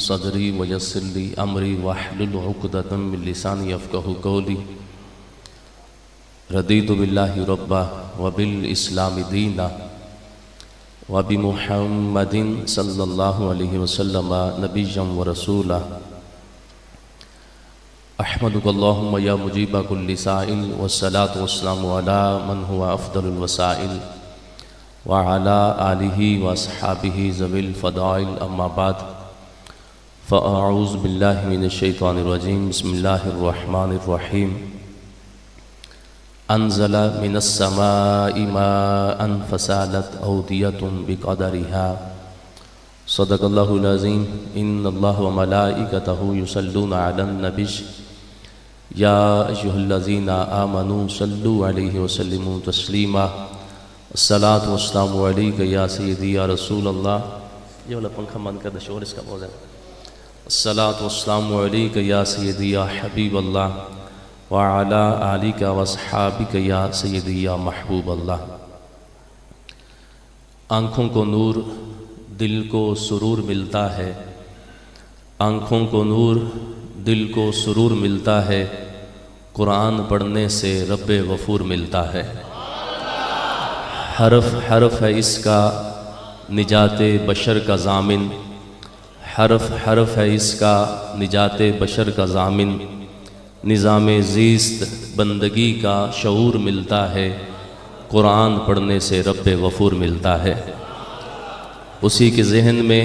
صدری ویسر لی امری واحلل عقدۃ من لسانی یفقہوا قولی رضیت باللہ ربا وبالاسلام دینا وبمحمد صلی اللہ علیہ وسلم نبیا ورسولا احمدک اللہم یا مجیب کل سائل والصلاة والسلام علی من هو افضل الوسائل وعلى آلہ واصحابہ ذوی الفضائل اما بعد فاعوذ باللہ من الشیطان الرجیم بسم اللہ الرحمن الرحیم انزل من السماء ماء فسالت اودیۃ بقدرها صدق اللہ العظیم ان اللہ وملائکتہ یصلون علی النبی یا ایھا الذین آمنوا صلوا علیہ وسلموا تسلیما الصلاۃ والسلام علیک یا سیدی یا رسول اللہ. یہ والا پنکھا بند کر دے، شور اس کا بہت ہے. الصلاۃ والسلام علیک یا سیدی یا حبیب اللہ وعلی آلک واصحابک یا سیدی یا محبوب اللہ. آنکھوں کو نور دل کو سرور ملتا ہے، آنکھوں کو نور دل کو سرور ملتا ہے، قرآن پڑھنے سے رب غفور ملتا ہے. حرف حرف ہے اس کا نجات بشر کا ضامن، حرف حرف ہے اس کا نجات بشر کا ضامن. نظام زیست بندگی کا شعور ملتا ہے، قرآن پڑھنے سے رب غفور ملتا ہے. اسی کے ذہن میں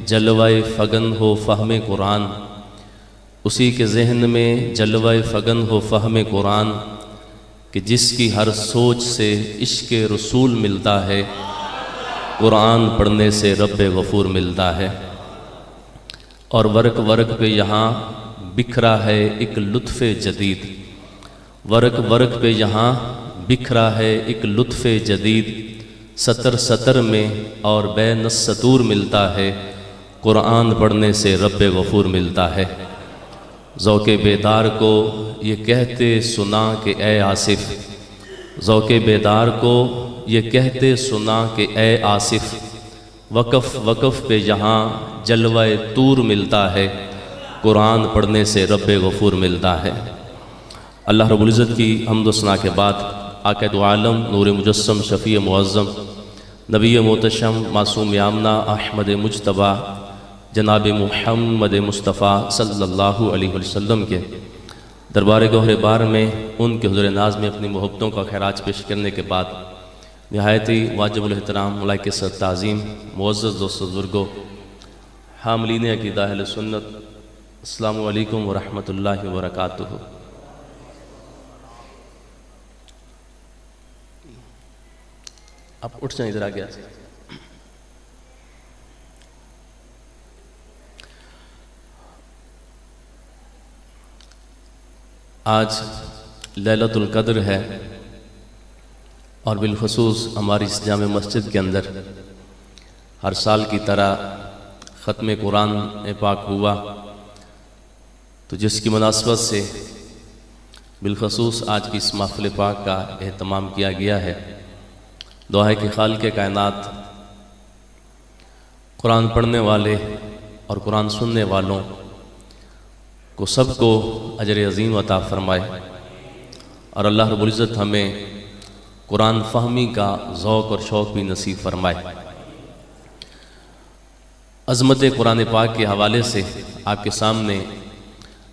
جلوہ فگن ہو فہم قرآن، اسی کے ذہن میں جلوہ فگن ہو فہم قرآن کہ جس کی ہر سوچ سے عشق رسول ملتا ہے، قرآن پڑھنے سے رب غفور ملتا ہے. اور ورق ورق پہ یہاں بکھرا ہے ایک لطف جدید، ورق ورق پہ یہاں بکھرا ہے ایک لطف جدید. سطر سطر میں اور بین السطور ملتا ہے، قرآن پڑھنے سے رب غفور ملتا ہے. ذوق بیدار کو یہ کہتے سنا کہ اے آصف، ذوق بیدار کو یہ کہتے سنا کہ اے آصف، وقف وقف پہ یہاں جلوہ طور ملتا ہے، قرآن پڑھنے سے رب غفور ملتا ہے. اللہ رب العزت کی حمد و ثنا کے بعد آقا دو عالم نور مجسم شفیع معظم نبی محتشم معصوم آمنہ احمد مجتبیٰ جناب محمد مصطفیٰ صلی اللہ علیہ وسلم کے دربار گوہر بار میں ان کے حضور ناز میں اپنی محبتوں کا خراج پیش کرنے کے بعد نہایت ہی واجب الاحترام ملائک سر تعظیم معزز دوست بزرگوں حاملین عقیدہ اہل سنت، السلام علیکم ورحمۃ اللہ وبرکاتہ. آپ اٹھ جائیں، ادھر آ گیا. آج لیلۃ القدر ہے اور بالخصوص ہماری اس جامع مسجد کے اندر ہر سال کی طرح ختم قرآن پاک ہوا، تو جس کی مناسبت سے بالخصوص آج کی اس محفل پاک کا اہتمام کیا گیا ہے. دعا ہے کہ خالق کائنات قرآن پڑھنے والے اور قرآن سننے والوں کو سب کو اجر عظیم عطا فرمائے، اور اللہ رب العزت ہمیں قرآن فہمی کا ذوق اور شوق بھی نصیب فرمائے. عظمت قرآن پاک کے حوالے سے آپ کے سامنے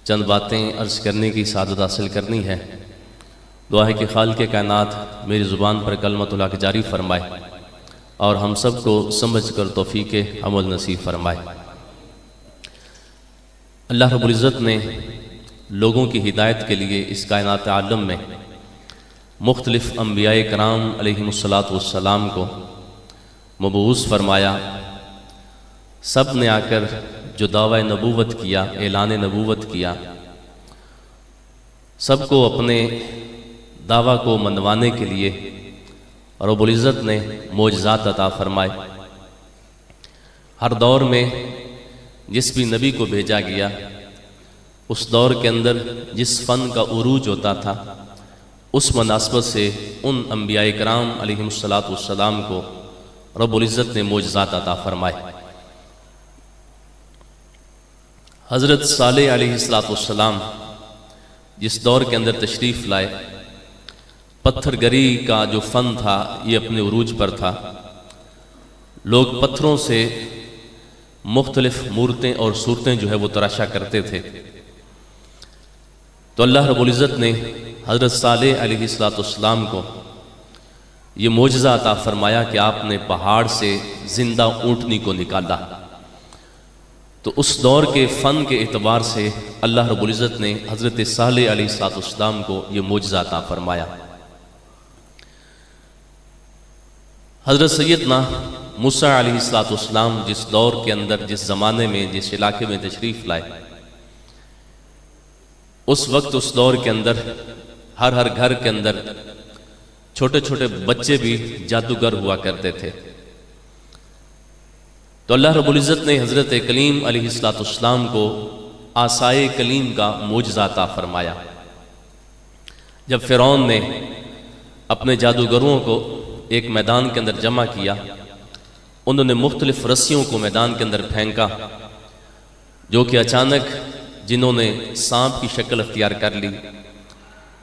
چند باتیں عرض کرنے کی سعادت حاصل کرنی ہے. دعا ہے کہ خالق کائنات میری زبان پر کلمۃ الحق جاری فرمائے اور ہم سب کو سمجھ کر توفیق عمل نصیب فرمائے. اللہ رب العزت نے لوگوں کی ہدایت کے لیے اس کائنات عالم میں مختلف انبیاء کرام علیہم السلام کو مبعوث فرمایا. سب نے آ کر جو دعوی نبوت کیا، اعلان نبوت کیا، سب کو اپنے دعویٰ کو منوانے کے لیے رب العزت نے معجزات عطا فرمائے. ہر دور میں جس بھی نبی کو بھیجا گیا، اس دور کے اندر جس فن کا عروج ہوتا تھا، اس مناسبت سے ان انبیاء کرام علیہم السلام کو رب العزت نے معجزات عطا فرمائے. حضرت صالح علیہ السلام جس دور کے اندر تشریف لائے، پتھر گری کا جو فن تھا یہ اپنے عروج پر تھا۔ لوگ پتھروں سے مختلف مورتیں اور صورتیں جو ہے وہ تراشا کرتے تھے، تو اللہ رب العزت نے حضرت صالح علیہ السلام کو یہ معجزہ عطا فرمایا کہ آپ نے پہاڑ سے زندہ اونٹنی کو نکالا۔ تو اس دور کے فن کے اعتبار سے اللہ رب العزت نے حضرت صالح علیہ السلام کو یہ معجزہ عطا فرمایا۔ حضرت سیدنا موسیٰ علیہ السلام جس دور کے اندر، جس زمانے میں، جس علاقے میں تشریف لائے، اس وقت اس دور کے اندر ہر گھر کے اندر چھوٹے چھوٹے بچے بھی جادوگر ہوا کرتے تھے۔ تو اللہ رب العزت نے حضرت کلیم علیہ السلام کو عصائے کلیم کا معجزہ عطا فرمایا۔ جب فرعون نے اپنے جادوگروں کو ایک میدان کے اندر جمع کیا، انہوں نے مختلف رسیوں کو میدان کے اندر پھینکا، جو کہ اچانک جنہوں نے سانپ کی شکل اختیار کر لی،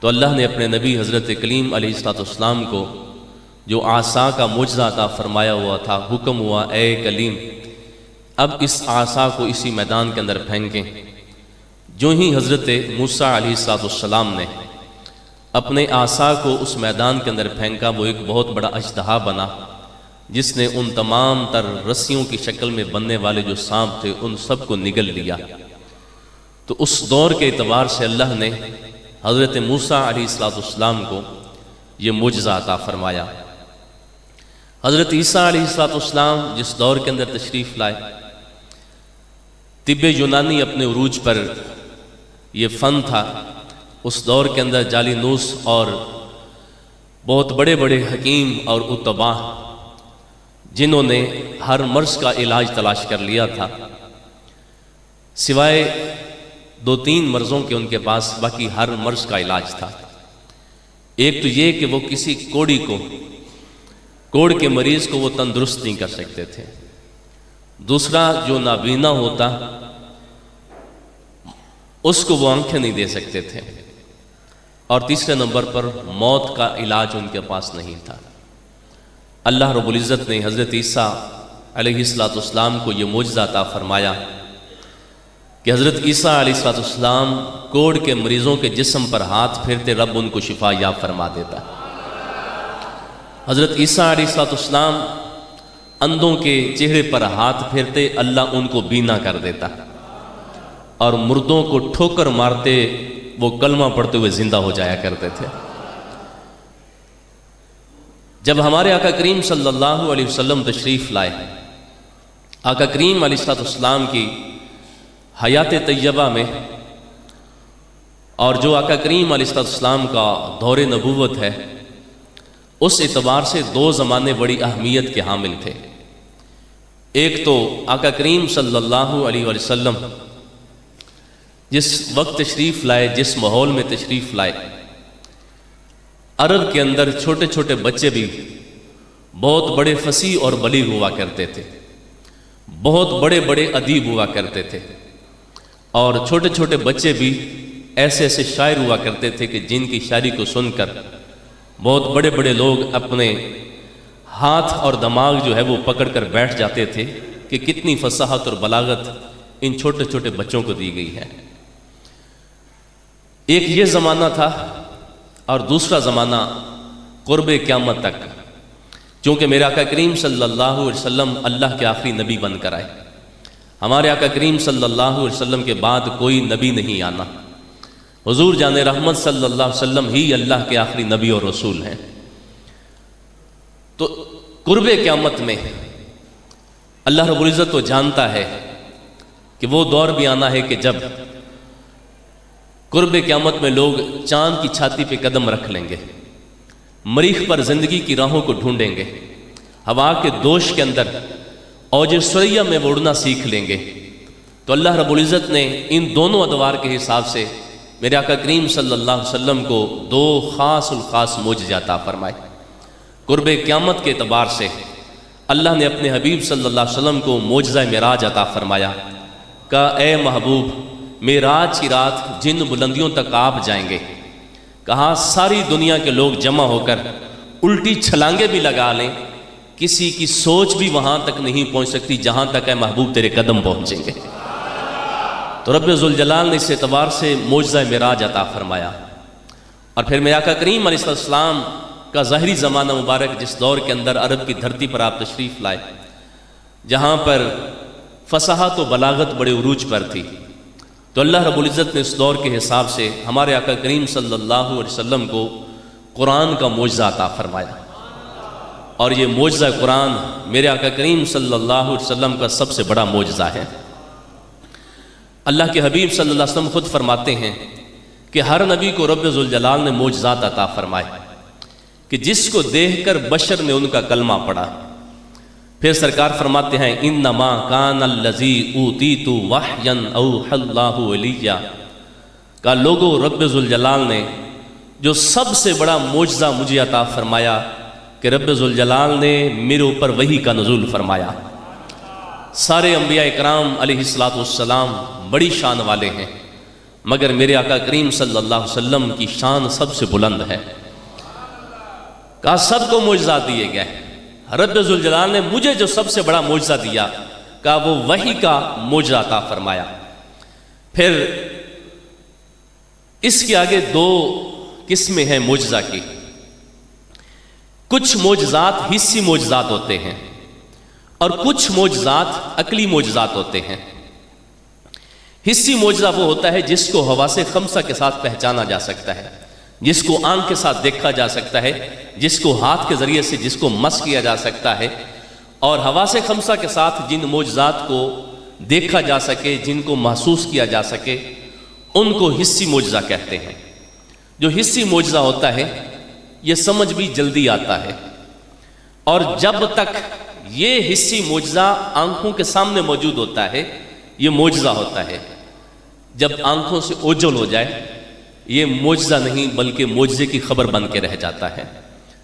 تو اللہ نے اپنے نبی حضرت کلیم علیہ السلام کو جو عصا کا معجزہ عطا فرمایا ہوا تھا، حکم ہوا اے کلیم اب اس عصا کو اسی میدان کے اندر پھینکیں۔ جو ہی حضرت موسیٰ علیہ السلام نے اپنے عصا کو اس میدان کے اندر پھینکا، وہ ایک بہت بڑا اژدہا بنا، جس نے ان تمام تر رسیوں کی شکل میں بننے والے جو سانپ تھے ان سب کو نگل لیا۔ تو اس دور کے اعتبار سے اللہ نے حضرت موسیٰ علیہ السلام کو یہ معجزہ عطا فرمایا۔ حضرت عیسیٰ علیہ السلام جس دور کے اندر تشریف لائے، طب یونانی اپنے عروج پر یہ فن تھا۔ اس دور کے اندر جالینوس اور بہت بڑے بڑے حکیم اور اتباع جنہوں نے ہر مرض کا علاج تلاش کر لیا تھا، سوائے 2-3 مرضوں کے ان کے پاس باقی ہر مرض کا علاج تھا۔ ایک تو یہ کہ وہ کسی کوڑ کے مریض کو وہ تندرست نہیں کر سکتے تھے، دوسرا جو نابینا ہوتا اس کو وہ آنکھیں نہیں دے سکتے تھے، اور تیسرے نمبر پر موت کا علاج ان کے پاس نہیں تھا۔ اللہ رب العزت نے حضرت عیسیٰ علیہ السلام کو یہ معجزہ عطا فرمایا کہ حضرت عیسیٰ علیہ السلام کوڑ کے مریضوں کے جسم پر ہاتھ پھیرتے رب ان کو شفا یاب فرما دیتا۔ حضرت عیسیٰ علیہ السلام اندھوں کے چہرے پر ہاتھ پھیرتے اللہ ان کو بینا کر دیتا، اور مردوں کو ٹھوکر مارتے وہ کلمہ پڑھتے ہوئے زندہ ہو جایا کرتے تھے۔ جب ہمارے آقا کریم صلی اللہ علیہ وسلم تشریف لائے، آقا کریم علیہ السلام کی حیات طیبہ میں، اور جو آقا کریم علیہ السلام کا دور نبوت ہے، اس اعتبار سے 2 زمانے بڑی اہمیت کے حامل تھے۔ ایک تو آقا کریم صلی اللہ علیہ وسلم جس وقت تشریف لائے، جس ماحول میں تشریف لائے، عرب کے اندر چھوٹے چھوٹے بچے بھی بہت بڑے فصیح اور بلیغ ہوا کرتے تھے، بہت بڑے بڑے ادیب ہوا کرتے تھے، اور چھوٹے چھوٹے بچے بھی ایسے ایسے شاعر ہوا کرتے تھے کہ جن کی شاعری کو سن کر بہت بڑے بڑے لوگ اپنے ہاتھ اور دماغ جو ہے وہ پکڑ کر بیٹھ جاتے تھے کہ کتنی فصاحت اور بلاغت ان چھوٹے چھوٹے بچوں کو دی گئی ہے۔ ایک یہ زمانہ تھا، اور دوسرا زمانہ قرب قیامت تک، چونکہ میرے آقا کریم صلی اللہ علیہ وسلم اللہ کے آخری نبی بن کر آئے۔ ہمارے آقا کریم صلی اللہ علیہ وسلم کے بعد کوئی نبی نہیں آنا، حضور جان رحمت صلی اللہ علیہ وسلم ہی اللہ کے آخری نبی اور رسول ہیں۔ تو قرب قیامت میں اللہ رب العزت تو جانتا ہے کہ وہ دور بھی آنا ہے کہ جب قرب قیامت میں لوگ چاند کی چھاتی پہ قدم رکھ لیں گے، مریخ پر زندگی کی راہوں کو ڈھونڈیں گے، ہوا کے دوش کے اندر اوج سریا میں اڑنا سیکھ لیں گے۔ تو اللہ رب العزت نے ان دونوں ادوار کے حساب سے میرے آقا کریم صلی اللہ علیہ وسلم کو 2 خاص الخاص معجزے عطا فرمائے۔ قرب قیامت کے اعتبار سے اللہ نے اپنے حبیب صلی اللہ علیہ وسلم کو معجزہ معراج عطا فرمایا، کہا اے محبوب معراج کی رات جن بلندیوں تک آپ جائیں گے، کہا ساری دنیا کے لوگ جمع ہو کر الٹی چھلانگیں بھی لگا لیں، کسی کی سوچ بھی وہاں تک نہیں پہنچ سکتی جہاں تک اے محبوب تیرے قدم پہنچیں گے۔ تو رب ذوالجلال نے اس اعتبار سے معجزہ معراج عطا فرمایا۔ اور پھر میرے آقا کریم علیہ السلام کا ظاہری زمانہ مبارک، جس دور کے اندر عرب کی دھرتی پر آپ تشریف لائے، جہاں پر فصاحت و بلاغت بڑے عروج پر تھی، تو اللہ رب العزت نے اس دور کے حساب سے ہمارے آقا کریم صلی اللہ علیہ وسلم کو قرآن کا معجزہ عطا فرمایا۔ اور یہ معجزہ قرآن میرے آقا کریم صلی اللہ علیہ وسلم کا سب سے بڑا معجزہ ہے۔ اللہ کے حبیب صلی اللہ علیہ وسلم خود فرماتے ہیں کہ ہر نبی کو رب ذوالجلال نے معجزات عطا فرمائے کہ جس کو دیکھ کر بشر نے ان کا کلمہ پڑھا۔ پھر سرکار فرماتے ہیں انما کان الذی اوتیت وحیا اوحی اللہ علیہ، کہ لوگوں رب ذوالجلال نے جو سب سے بڑا معجزہ مجھے عطا فرمایا کہ رب ذوالجلال نے میرے اوپر وحی کا نزول فرمایا۔ سارے انبیاء اکرام علیہ السلام بڑی شان والے ہیں، مگر میرے آقا کریم صلی اللہ علیہ وسلم کی شان سب سے بلند ہے۔ کہا سب کو معجزات دیے گئے، رب ذوالجلال نے مجھے جو سب سے بڑا معجزہ دیا، کہا وہ وحی کا معجزہ عطا فرمایا۔ پھر اس کے آگے دو قسمیں ہیں معجزہ کی۔ کچھ معجزات حسی معجزات ہوتے ہیں اور کچھ معجزات عقلی معجزات ہوتے ہیں۔ حسی معجزہ وہ ہوتا ہے جس کو حواس خمسہ کے ساتھ پہچانا جا سکتا ہے، جس کو آنکھ کے ساتھ دیکھا جا سکتا ہے، جس کو ہاتھ کے ذریعے سے جس کو مس کیا جا سکتا ہے۔ اور حواس خمسہ کے ساتھ جن معجزات کو دیکھا جا سکے، جن کو محسوس کیا جا سکے، ان کو حسی معجزہ کہتے ہیں۔ جو حسی معجزہ ہوتا ہے یہ سمجھ بھی جلدی آتا ہے، اور جب تک یہ حسی معجزہ آنکھوں کے سامنے موجود ہوتا ہے یہ معجزہ ہوتا ہے۔ جب آنکھوں سے اوجھل ہو جائے یہ معجزہ نہیں بلکہ معجزے کی خبر بن کے رہ جاتا ہے۔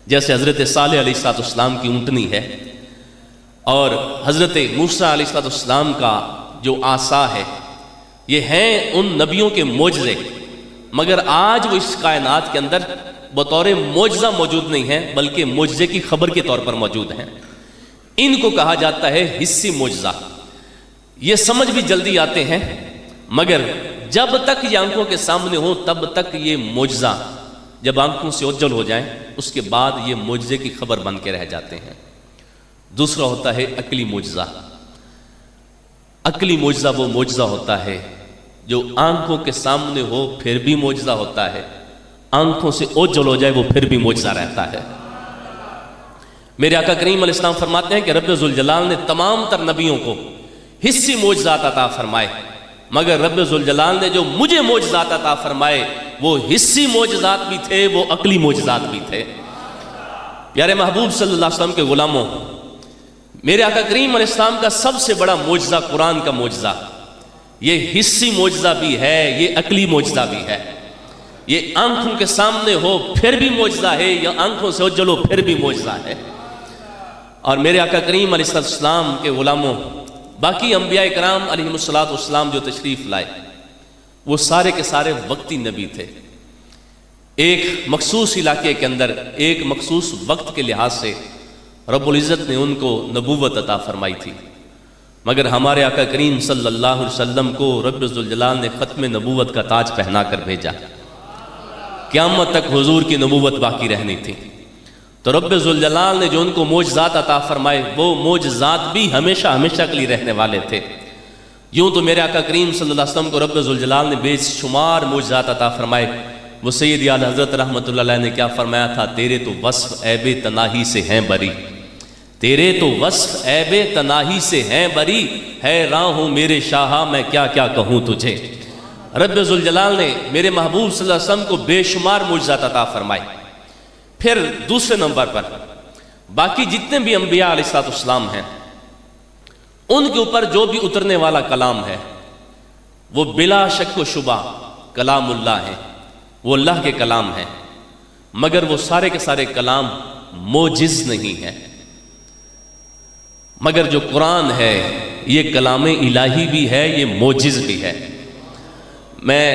جیسے حضرت صالح علیہ السلام کی اونٹنی ہے، اور حضرت موسیٰ علیہ السلام کا جو عصا ہے، یہ ہیں ان نبیوں کے معجزے، مگر آج وہ اس کائنات کے اندر بطور معجزہ موجود نہیں ہیں بلکہ معجزے کی خبر کے طور پر موجود ہیں۔ ان کو کہا جاتا ہے حسی معجزہ۔ یہ سمجھ بھی جلدی آتے ہیں، مگر جب تک یہ آنکھوں کے سامنے ہوں تب تک یہ معجزہ، جب آنکھوں سے اوجھل ہو جائیں اس کے بعد یہ معجزے کی خبر بن کے رہ جاتے ہیں۔ دوسرا ہوتا ہے عقلی معجزہ۔ عقلی معجزہ وہ معجزہ ہوتا ہے جو آنکھوں کے سامنے ہو پھر بھی معجزہ ہوتا ہے، آنکھوں سے اوجھل ہو جائے وہ پھر بھی معجزہ رہتا ہے۔ میرے آقا کریم علیہ السلام فرماتے ہیں کہ رب ذوالجلال نے تمام تر نبیوں کو حسی معجزات عطا فرمائے، مگر رب ذوالجلال نے جو مجھے معجزات عطا فرمائے وہ حسی معجزات بھی تھے، وہ عقلی معجزات بھی تھے۔ پیارے محبوب صلی اللہ علیہ وسلم کے غلاموں، میرے آقا کریم علیہ السلام کا سب سے بڑا معجزہ قرآن کا معجزہ، یہ حسی معجزہ بھی ہے، یہ عقلی معجزہ بھی ہے۔ یہ آنکھوں کے سامنے ہو پھر بھی معجزہ ہے، یا آنکھوں سے اوجھل ہو پھر بھی معجزہ ہے۔ اور میرے آقا کریم علیہ السلام کے غلاموں، باقی انبیاء کرام علیہ السلام جو تشریف لائے وہ سارے کے سارے وقتی نبی تھے۔ ایک مخصوص علاقے کے اندر ایک مخصوص وقت کے لحاظ سے رب العزت نے ان کو نبوت عطا فرمائی تھی، مگر ہمارے آقا کریم صلی اللہ علیہ وسلم کو رب ذوالجلال نے ختم نبوت کا تاج پہنا کر بھیجا۔ قیامت تک حضور کی نبوت باقی رہنی تھی، تو رب ذوالجلال نے جو ان کو معجزات عطا فرمائے وہ معجزات بھی ہمیشہ ہمیشہ کے لیے رہنے والے تھے۔ یوں تو میرے آقا کریم صلی اللہ علیہ وسلم کو رب ذوالجلال نے بے شمار معجزات عطا فرمائے۔ وہ سید اعلیٰ حضرت رحمۃ اللہ علیہ نے کیا فرمایا تھا؟ تیرے تو وصف عیب تناہی سے ہیں بری، تیرے تو وصف عیب تناہی سے ہیں بری، حیراں ہوں میرے شاہا میں کیا کیا کہوں تجھے۔ رب ذوالجلال نے میرے محبوب صلی اللہ علیہ وسلم کو بے شمار معجزات عطا فرمائے۔ پھر دوسرے نمبر پر باقی جتنے بھی انبیاء علیہ السلام ہیں ان کے اوپر جو بھی اترنے والا کلام ہے وہ بلا شک و شبہ کلام اللہ ہے، وہ اللہ کے کلام ہیں، مگر وہ سارے کے سارے کلام معجز نہیں ہیں۔ مگر جو قرآن ہے یہ کلام الہی بھی ہے، یہ معجز بھی ہے۔ میں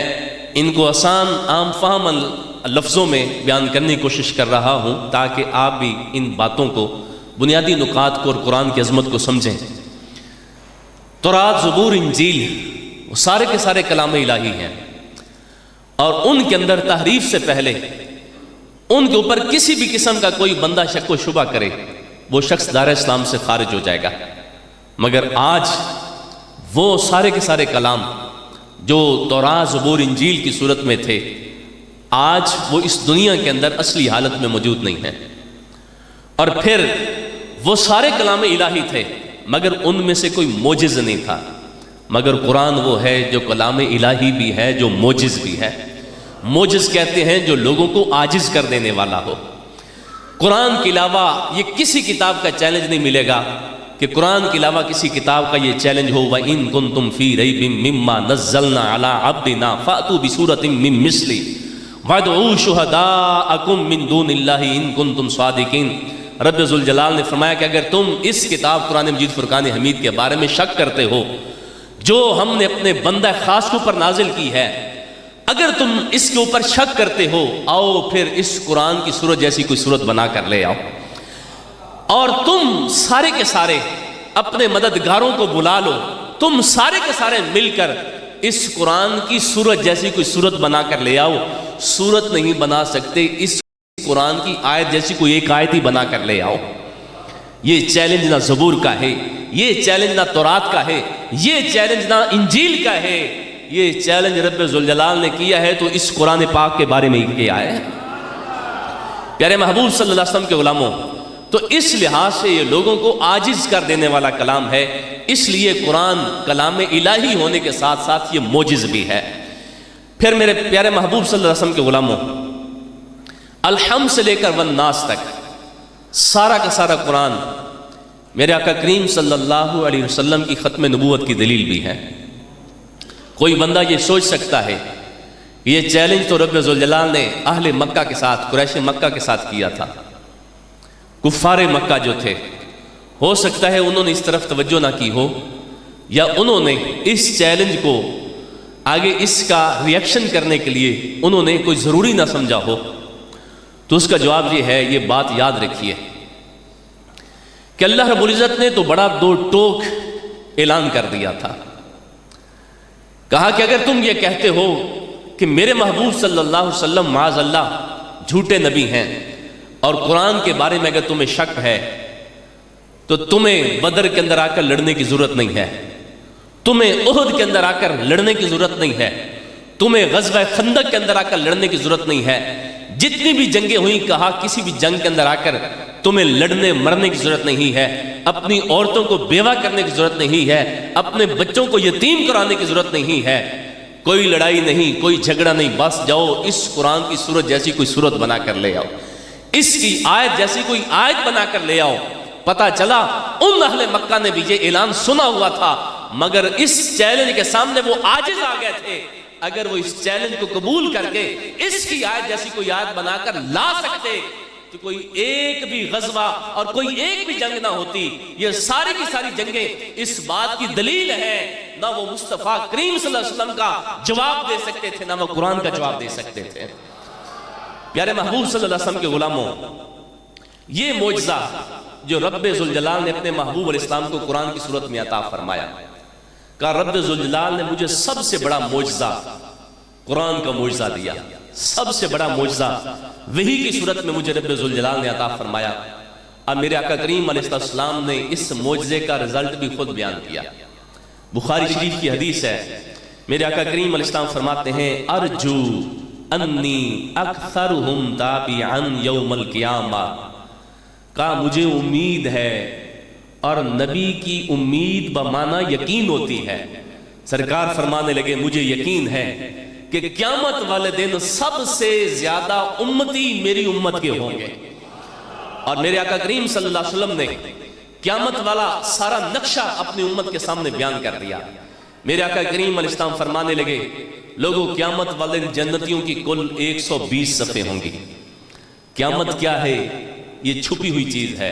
ان کو آسان عام فہم لفظوں میں بیان کرنے کی کوشش کر رہا ہوں تاکہ آپ بھی ان باتوں کو، بنیادی نکات کو اور قرآن کی عظمت کو سمجھیں۔ تورات، زبور، انجیل وہ سارے کے سارے کلام الہی ہیں، اور ان کے اندر تحریف سے پہلے ان کے اوپر کسی بھی قسم کا کوئی بندہ شک و شبہ کرے وہ شخص دائرہ اسلام سے خارج ہو جائے گا۔ مگر آج وہ سارے کے سارے کلام جو تورات، زبور، انجیل کی صورت میں تھے، آج وہ اس دنیا کے اندر اصلی حالت میں موجود نہیں ہیں۔ اور پھر وہ سارے کلام الہی تھے مگر ان میں سے کوئی معجز نہیں تھا، مگر قرآن وہ ہے جو کلام الہی بھی ہے، جو معجز بھی ہے۔ معجز کہتے ہیں جو لوگوں کو عاجز کر دینے والا ہو۔ قرآن کے علاوہ یہ کسی کتاب کا چیلنج نہیں ملے گا کہ قرآن کے علاوہ کسی کتاب کا یہ چیلنج ہو وَإِن كُنتُمْ فِي رَيْبٍ مِّمَّا نَزَّلْنَا عَلَىٰ عَبْدِنَا فَأْتُوا بِسُورَةٍ مِّن مِّثْلِهِ وَادْعُوا شُهَدَاءَكُم مِّن دُونِ اللَّهِ إِن كُنتُمْ صَادِقِينَ۔ رب ذوالجلال نے فرمایا کہ اگر تم اس کتاب قرآن مجید فرقان حمید کے بارے میں شک کرتے ہو جو ہم نے اپنے بندہ خاص کے اوپر نازل کی ہے، اگر تم اس کے اوپر شک کرتے ہو، آؤ پھر اس قرآن کی سورت جیسی کوئی سورت بنا کر لے آؤ، اور تم سارے کے سارے اپنے مددگاروں کو بلا لو، تم سارے کے سارے مل کر اس قرآن کی سورت جیسی کوئی سورت بنا کر لے آؤ۔ سورت نہیں بنا سکتے، اس قرآن کی آیت جیسی کوئی ایک آیت ہی بنا کر لے آؤ۔ یہ چیلنج نہ زبور کا ہے، یہ چیلنج نہ تورات کا ہے، یہ چیلنج نہ انجیل کا ہے، یہ چیلنج رب ذوالجلال نے کیا ہے تو اس قرآن پاک کے بارے میں کیا ہے۔ پیارے محبوب صلی اللہ علیہ وسلم کے غلاموں، تو اس لحاظ سے یہ لوگوں کو عاجز کر دینے والا کلام ہے، اس لیے قرآن کلام الہی ہونے کے ساتھ ساتھ یہ معجز بھی ہے۔ پھر میرے پیارے محبوب صلی اللہ علیہ وسلم کے غلاموں، الحمد سے لے کر والناس تک سارا کا سارا قرآن میرے آقا کریم صلی اللہ علیہ وسلم کی ختم نبوت کی دلیل بھی ہے۔ کوئی بندہ یہ سوچ سکتا ہے کہ یہ چیلنج تو رب ذوالجلال نے اہل مکہ کے ساتھ، قریش مکہ کے ساتھ کیا تھا۔ کفار مکہ جو تھے، ہو سکتا ہے انہوں نے اس طرف توجہ نہ کی ہو، یا انہوں نے اس چیلنج کو آگے اس کا ریئیکشن کرنے کے لیے انہوں نے کوئی ضروری نہ سمجھا ہو۔ تو اس کا جواب یہ ہے، یہ بات یاد رکھیے کہ اللہ رب العزت نے تو بڑا دو ٹوک اعلان کر دیا تھا۔ کہا کہ اگر تم یہ کہتے ہو کہ میرے محبوب صلی اللہ علیہ وسلم معاذ اللہ جھوٹے نبی ہیں، اور قرآن کے بارے میں اگر تمہیں شک ہے تو تمہیں بدر کے اندر آ کر لڑنے کی ضرورت نہیں ہے، تمہیں احد کے اندر آ کر لڑنے کی ضرورت نہیں ہے، تمہیں غزوہ خندق کے اندر آ کر لڑنے کی ضرورت نہیں ہے، جتنی بھی جنگیں ہوئیں کہا کسی بھی جنگ کے اندر آ کر تمہیں لڑنے مرنے کی ضرورت نہیں ہے، اپنی عورتوں کو بیوہ کرنے کی ضرورت نہیں ہے، اپنے بچوں کو یتیم کرانے کی ضرورت نہیں ہے، کوئی لڑائی نہیں، کوئی جھگڑا نہیں، بس جاؤ اس قرآن کی سورت جیسی کوئی سورت بنا کر لے آؤ، اس کی آیت جیسی کوئی آیت بنا کر لے آؤ۔ پتہ چلا ان اہل مکہ نے بھی یہ اعلان سنا ہوا تھا، مگر اس چیلنج کے سامنے وہ عاجز آ گئے تھے۔ اگر وہ اس چیلنج کو قبول کر کے اس کی آیت جیسی کوئی آیت بنا کر لا سکتے تو کوئی ایک بھی غزوہ اور کوئی ایک بھی جنگ نہ ہوتی۔ یہ ساری کی ساری جنگیں اس بات کی دلیل ہے، نہ وہ مصطفیٰ کریم صلی اللہ علیہ وسلم کا جواب دے سکتے تھے، نہ وہ قرآن کا جواب دے سکتے تھے۔ پیارے محبوب صلی اللہ علیہ وسلم کے غلاموں، یہ معجزہ جو رب ذوالجلال نے اپنے محبوب علیہ السلام کو قرآن کی صورت میں عطا فرمایا، کہا رب ذوالجلال نے مجھے سب سے بڑا معجزہ قرآن کا معجزہ دیا، سب سے بڑا معجزہ وحی کی صورت میں مجھے رب ذوالجلال نے عطا فرمایا۔ اب میرے آقا کریم علیہ السلام نے اس معجزے کا رزلٹ بھی خود بیان کیا۔ بخاری شریف کی حدیث ہے، میرے آقا کریم علیہ السلام فرماتے ہیں ارجو انی اکثرہم تابعا یوم القیامہ، کہا مجھے امید ہے، اور نبی کی امید بمعنی یقین ہوتی ہے۔ سرکار فرمانے لگے مجھے یقین ہے کہ قیامت والے دن سب سے زیادہ امتی میری امت کے ہوں گے۔ اور میرے آقا کریم صلی اللہ علیہ وسلم نے قیامت والا سارا نقشہ اپنی امت کے سامنے بیان کر دیا۔ میرے آقا کریم علیہ السلام فرمانے لگے لوگوں قیامت والے جنتیوں کی کل 120 صفیں ہوں گی۔ قیامت کیا ہے؟ یہ چھپی ہوئی چیز ہے۔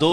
2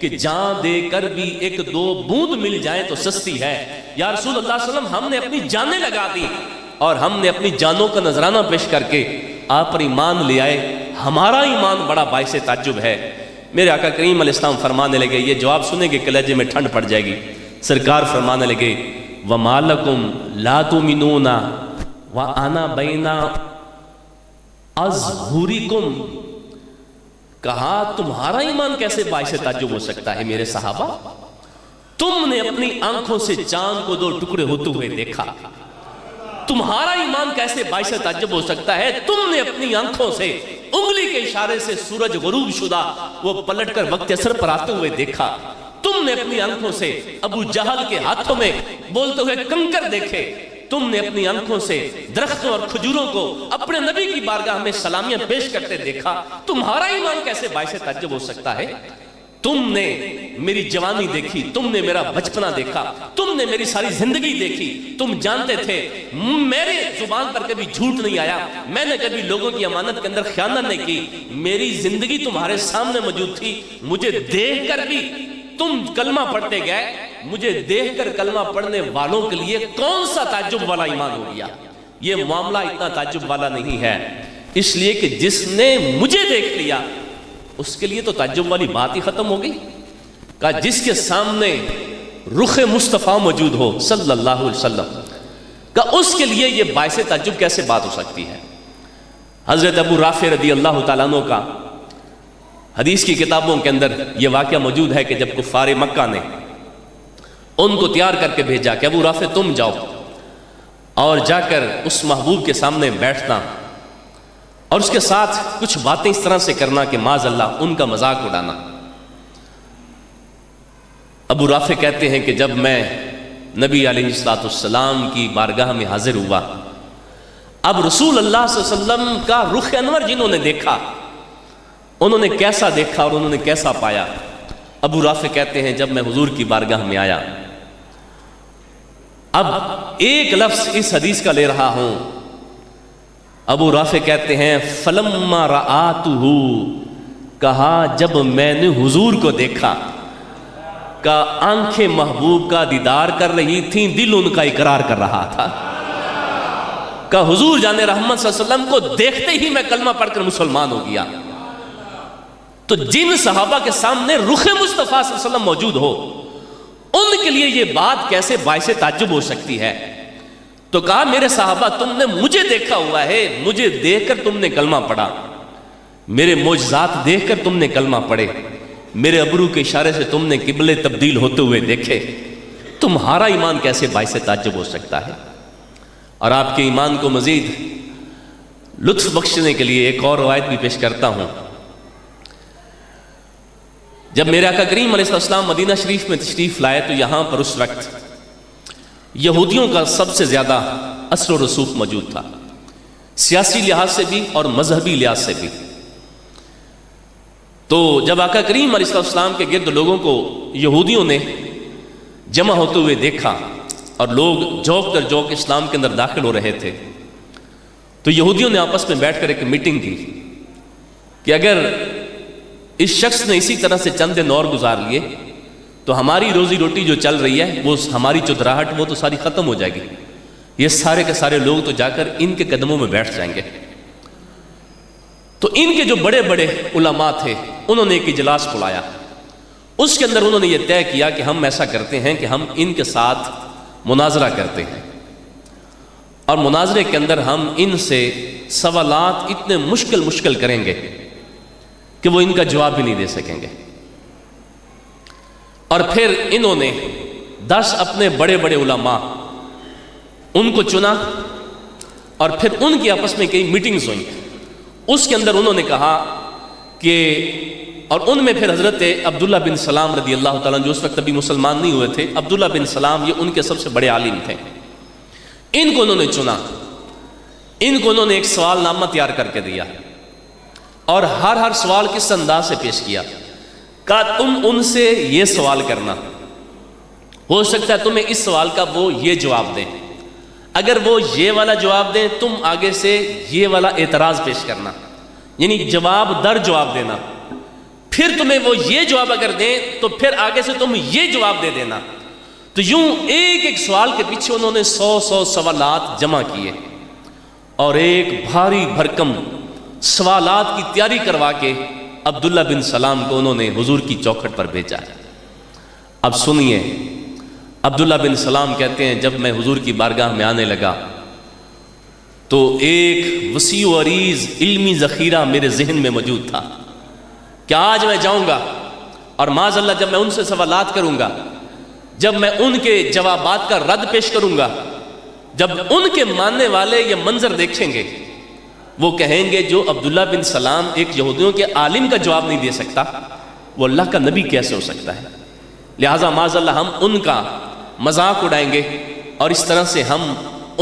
کہ جان دے کر بھی ایک دو بوند مل جائیں تو سستی ہے۔ یا رسول اللہ صلی اللہ علیہ وسلم ہم نے اپنی جانیں لگا دی اور ہم نے اپنی جانوں کا نذرانہ پیش کر کے آپ پر ایمان لے آئے، ہمارا ایمان بڑا باعث تعجب ہے۔ میرے آقا کریم علیہ السلام فرمانے لگے، یہ جواب سنیں گے کلیجے میں ٹھنڈ پڑ جائے گی، سرکار فرمانے لگے وَمَا لَكُمْ لَا تُؤْمِنُونَ وَأَنَا بَيْنَ أَظْهُرِكُمْ، کہا تمہارا ایمان کیسے باعث تعجب ہو سکتا ہے میرے صحابہ؟ تم نے اپنی آنکھوں سے چاند کو دو ٹکڑے ہوتے ہوئے دیکھا، تمہارا ایمان کیسے باعث تعجب ہو سکتا ہے؟ تم نے اپنی آنکھوں سے انگلی کے اشارے سے سورج غروب شدہ وہ پلٹ کر وقت عصر پر آتے ہوئے دیکھا، تم نے اپنی آنکھوں سے ابو جہل کے ہاتھوں میں بولتے ہوئے کنکر دیکھے، تم نے اپنی آنکھوں سے درختوں اور کھجوروں کو اپنے نبی کی بارگاہ میں سلامیاں پیش کرتے دیکھا، تمہارا ایمان کیسے باعث تعجب ہو سکتا ہے؟ تم نے میری جوانی دیکھی، تم نے میرا بچپنا دیکھا، تم نے میری ساری زندگی دیکھی، تم جانتے تھے میرے زبان پر کبھی جھوٹ نہیں آیا، میں نے کبھی لوگوں کی امانت کے اندر خیانت نہیں کی، میری زندگی تمہارے سامنے موجود تھی، مجھے دیکھ کر بھی تم کلمہ پڑھتے گئے، مجھے دیکھ کر کلمہ پڑھنے والوں کے لیے کون سا تعجب والا ایمان ہو گیا؟ یہ معاملہ اتنا تعجب والا نہیں ہے، اس لیے کہ جس نے مجھے دیکھ لیا اس کے لیے تو تعجب والی بات ہی ختم ہو گئی۔ کہا جس کے سامنے رخ مصطفیٰ موجود ہو صلی اللہ علیہ وسلم، کہا اس کے لیے یہ باعث تعجب کیسے بات ہو سکتی ہے؟ حضرت ابو رافع رضی اللہ تعالیٰ عنہ کا حدیث کی کتابوں کے اندر یہ واقعہ موجود ہے کہ جب کفار مکہ نے ان کو تیار کر کے بھیجا کہ ابو رافع تم جاؤ اور جا کر اس محبوب کے سامنے بیٹھنا اور اس کے ساتھ کچھ باتیں اس طرح سے کرنا کہ معاذ اللہ ان کا مذاق اڑانا۔ ابو رافع کہتے ہیں کہ جب میں نبی علیہ السلام کی بارگاہ میں حاضر ہوا، اب رسول اللہ صلی اللہ علیہ وسلم کا رخ انور جنہوں نے دیکھا انہوں نے کیسا دیکھا اور انہوں نے کیسا پایا؟ ابو رافع کہتے ہیں جب میں حضور کی بارگاہ میں آیا، اب ایک لفظ اس حدیث کا لے رہا ہوں، ابو رافع کہتے ہیں فَلَمَّا رَآتُهُ، کہا جب میں نے حضور کو دیکھا، کا آنکھیں محبوب کا دیدار کر رہی تھیں، دل ان کا اقرار کر رہا تھا، کہ حضور جان رحمت صلی اللہ علیہ وسلم کو دیکھتے ہی میں کلمہ پڑھ کر مسلمان ہو گیا۔ تو جن صحابہ کے سامنے رخ مصطفیٰ صلی اللہ علیہ وسلم موجود ہو ان کے لیے یہ بات کیسے باعث تعجب ہو سکتی ہے؟ تو کہا میرے صحابہ تم نے مجھے دیکھا ہوا ہے، مجھے دیکھ کر تم نے کلمہ پڑھا، میرے معجزات دیکھ کر تم نے کلمہ پڑھے، میرے ابرو کے اشارے سے تم نے قبلے تبدیل ہوتے ہوئے دیکھے، تمہارا ایمان کیسے باعث تعجب ہو سکتا ہے؟ اور آپ کے ایمان کو مزید لطف بخشنے کے لیے ایک اور روایت بھی پیش کرتا ہوں۔ جب میرے آقا کریم علیہ السلام مدینہ شریف میں تشریف لائے تو یہاں پر اس وقت یہودیوں کا سب سے زیادہ اثر و رسوخ موجود تھا، سیاسی لحاظ سے بھی اور مذہبی لحاظ سے بھی۔ تو جب آقا کریم علیہ السلام کے گرد لوگوں کو یہودیوں نے جمع ہوتے ہوئے دیکھا اور لوگ جوک در جوک اسلام کے اندر داخل ہو رہے تھے، تو یہودیوں نے آپس میں بیٹھ کر ایک میٹنگ کی کہ اگر اس شخص نے اسی طرح سے چند دن اور گزار لیے تو ہماری روزی روٹی جو چل رہی ہے وہ ہماری چودراہٹ وہ تو ساری ختم ہو جائے گی، یہ سارے کے سارے لوگ تو جا کر ان کے قدموں میں بیٹھ جائیں گے۔ تو ان کے جو بڑے بڑے علماء تھے انہوں نے ایک اجلاس بلایا، اس کے اندر انہوں نے یہ طے کیا کہ ہم ایسا کرتے ہیں کہ ہم ان کے ساتھ مناظرہ کرتے ہیں، اور مناظرے کے اندر ہم ان سے سوالات اتنے مشکل کریں گے کہ وہ ان کا جواب بھی نہیں دے سکیں گے۔ اور پھر انہوں نے 10 اپنے بڑے بڑے علماء ان کو چنا اور پھر ان کی آپس میں کئی میٹنگز ہوئیں، اس کے اندر انہوں نے کہا کہ اور ان میں پھر حضرت عبداللہ بن سلام رضی اللہ تعالیٰ جو اس وقت ابھی مسلمان نہیں ہوئے تھے، عبداللہ بن سلام یہ ان کے سب سے بڑے عالم تھے، ان کو انہوں نے چنا، ان کو انہوں نے ایک سوال نامہ تیار کر کے دیا اور ہر سوال کس انداز سے پیش کیا، کہا تم ان سے یہ سوال کرنا، ہو سکتا ہے تمہیں اس سوال کا وہ یہ جواب دیں، اگر وہ یہ والا جواب دیں تم آگے سے یہ والا اعتراض پیش کرنا، یعنی جواب در جواب دینا، پھر تمہیں وہ یہ جواب اگر دیں تو پھر آگے سے تم یہ جواب دے دینا. تو یوں ایک ایک سوال کے پیچھے انہوں نے 100 سوالات جمع کیے اور ایک بھاری بھرکم سوالات کی تیاری کروا کے عبداللہ بن سلام کو انہوں نے حضور کی چوکھٹ پر بھیجا. اب سنیے، عبداللہ بن سلام کہتے ہیں جب میں حضور کی بارگاہ میں آنے لگا تو ایک وسیع و عریض علمی ذخیرہ میرے ذہن میں موجود تھا کہ آج میں جاؤں گا اور معاذ اللہ جب میں ان سے سوالات کروں گا، جب میں ان کے جوابات کا رد پیش کروں گا، جب ان کے ماننے والے یہ منظر دیکھیں گے وہ کہیں گے جو عبداللہ بن سلام ایک یہودیوں کے عالم کا جواب نہیں دے سکتا وہ اللہ کا نبی کیسے ہو سکتا ہے. لہٰذا معاذ اللہ ہم ان کا مذاق اڑائیں گے اور اس طرح سے ہم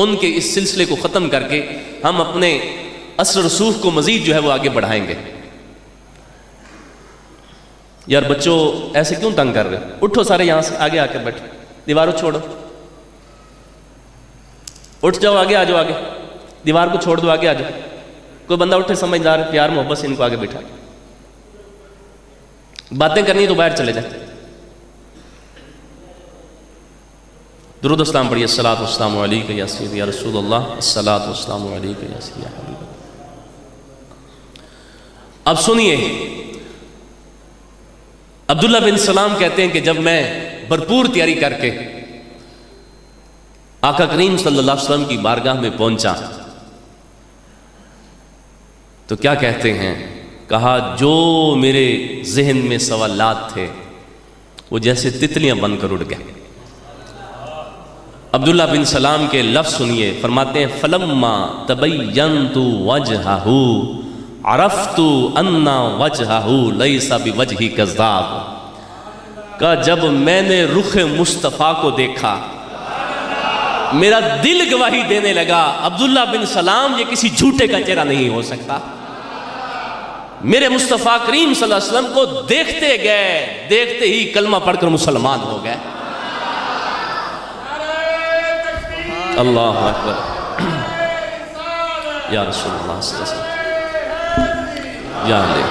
ان کے اس سلسلے کو ختم کر کے ہم اپنے اثر رسوخ کو مزید جو ہے وہ آگے بڑھائیں گے. یار بچوں ایسے کیوں تنگ کر رہے؟ اٹھو سارے یہاں سے آگے آ کر بیٹھو، دیواروں چھوڑو، اٹھ جاؤ، آگے آ جاؤ، آگے دیوار کو چھوڑ دو، آگے آ جاؤ. کوئی بندہ اٹھے سمجھدار پیار محبت سے ان کو آگے بیٹھا. باتیں کرنی تو باہر چلے جائیں. درود و اسلام پڑھیے. الصلاۃ والسلام علیکہ یا سیدی یا رسول اللہ، الصلاۃ والسلام علیکہ یا سیدی یا حبیب اللہ. اب سنیے، عبداللہ بن سلام کہتے ہیں کہ جب میں بھرپور تیاری کر کے آقا کریم صلی اللہ علیہ وسلم کی بارگاہ میں پہنچا تو کیا کہتے ہیں؟ کہا جو میرے ذہن میں سوالات تھے وہ جیسے تتلیاں بن کر اڑ گئے. عبداللہ بن سلام کے لفظ سنیے، فرماتے ہیں فلما تبینت وجہہ عرفت ان وجہہ لیس بوجہ کذاب. کہ جب میں نے رخ مصطفیٰ کو دیکھا میرا دل گواہی دینے لگا عبداللہ بن سلام یہ کسی جھوٹے کا چہرہ نہیں ہو سکتا. میرے مصطفیٰ کریم صلی اللہ علیہ وسلم کو دیکھتے گئے، دیکھتے ہی کلمہ پڑھ کر مسلمان ہو گئے. اللہ اکبر یا رسول اللہ صلی اللہ علیہ وسلم یا علیہ.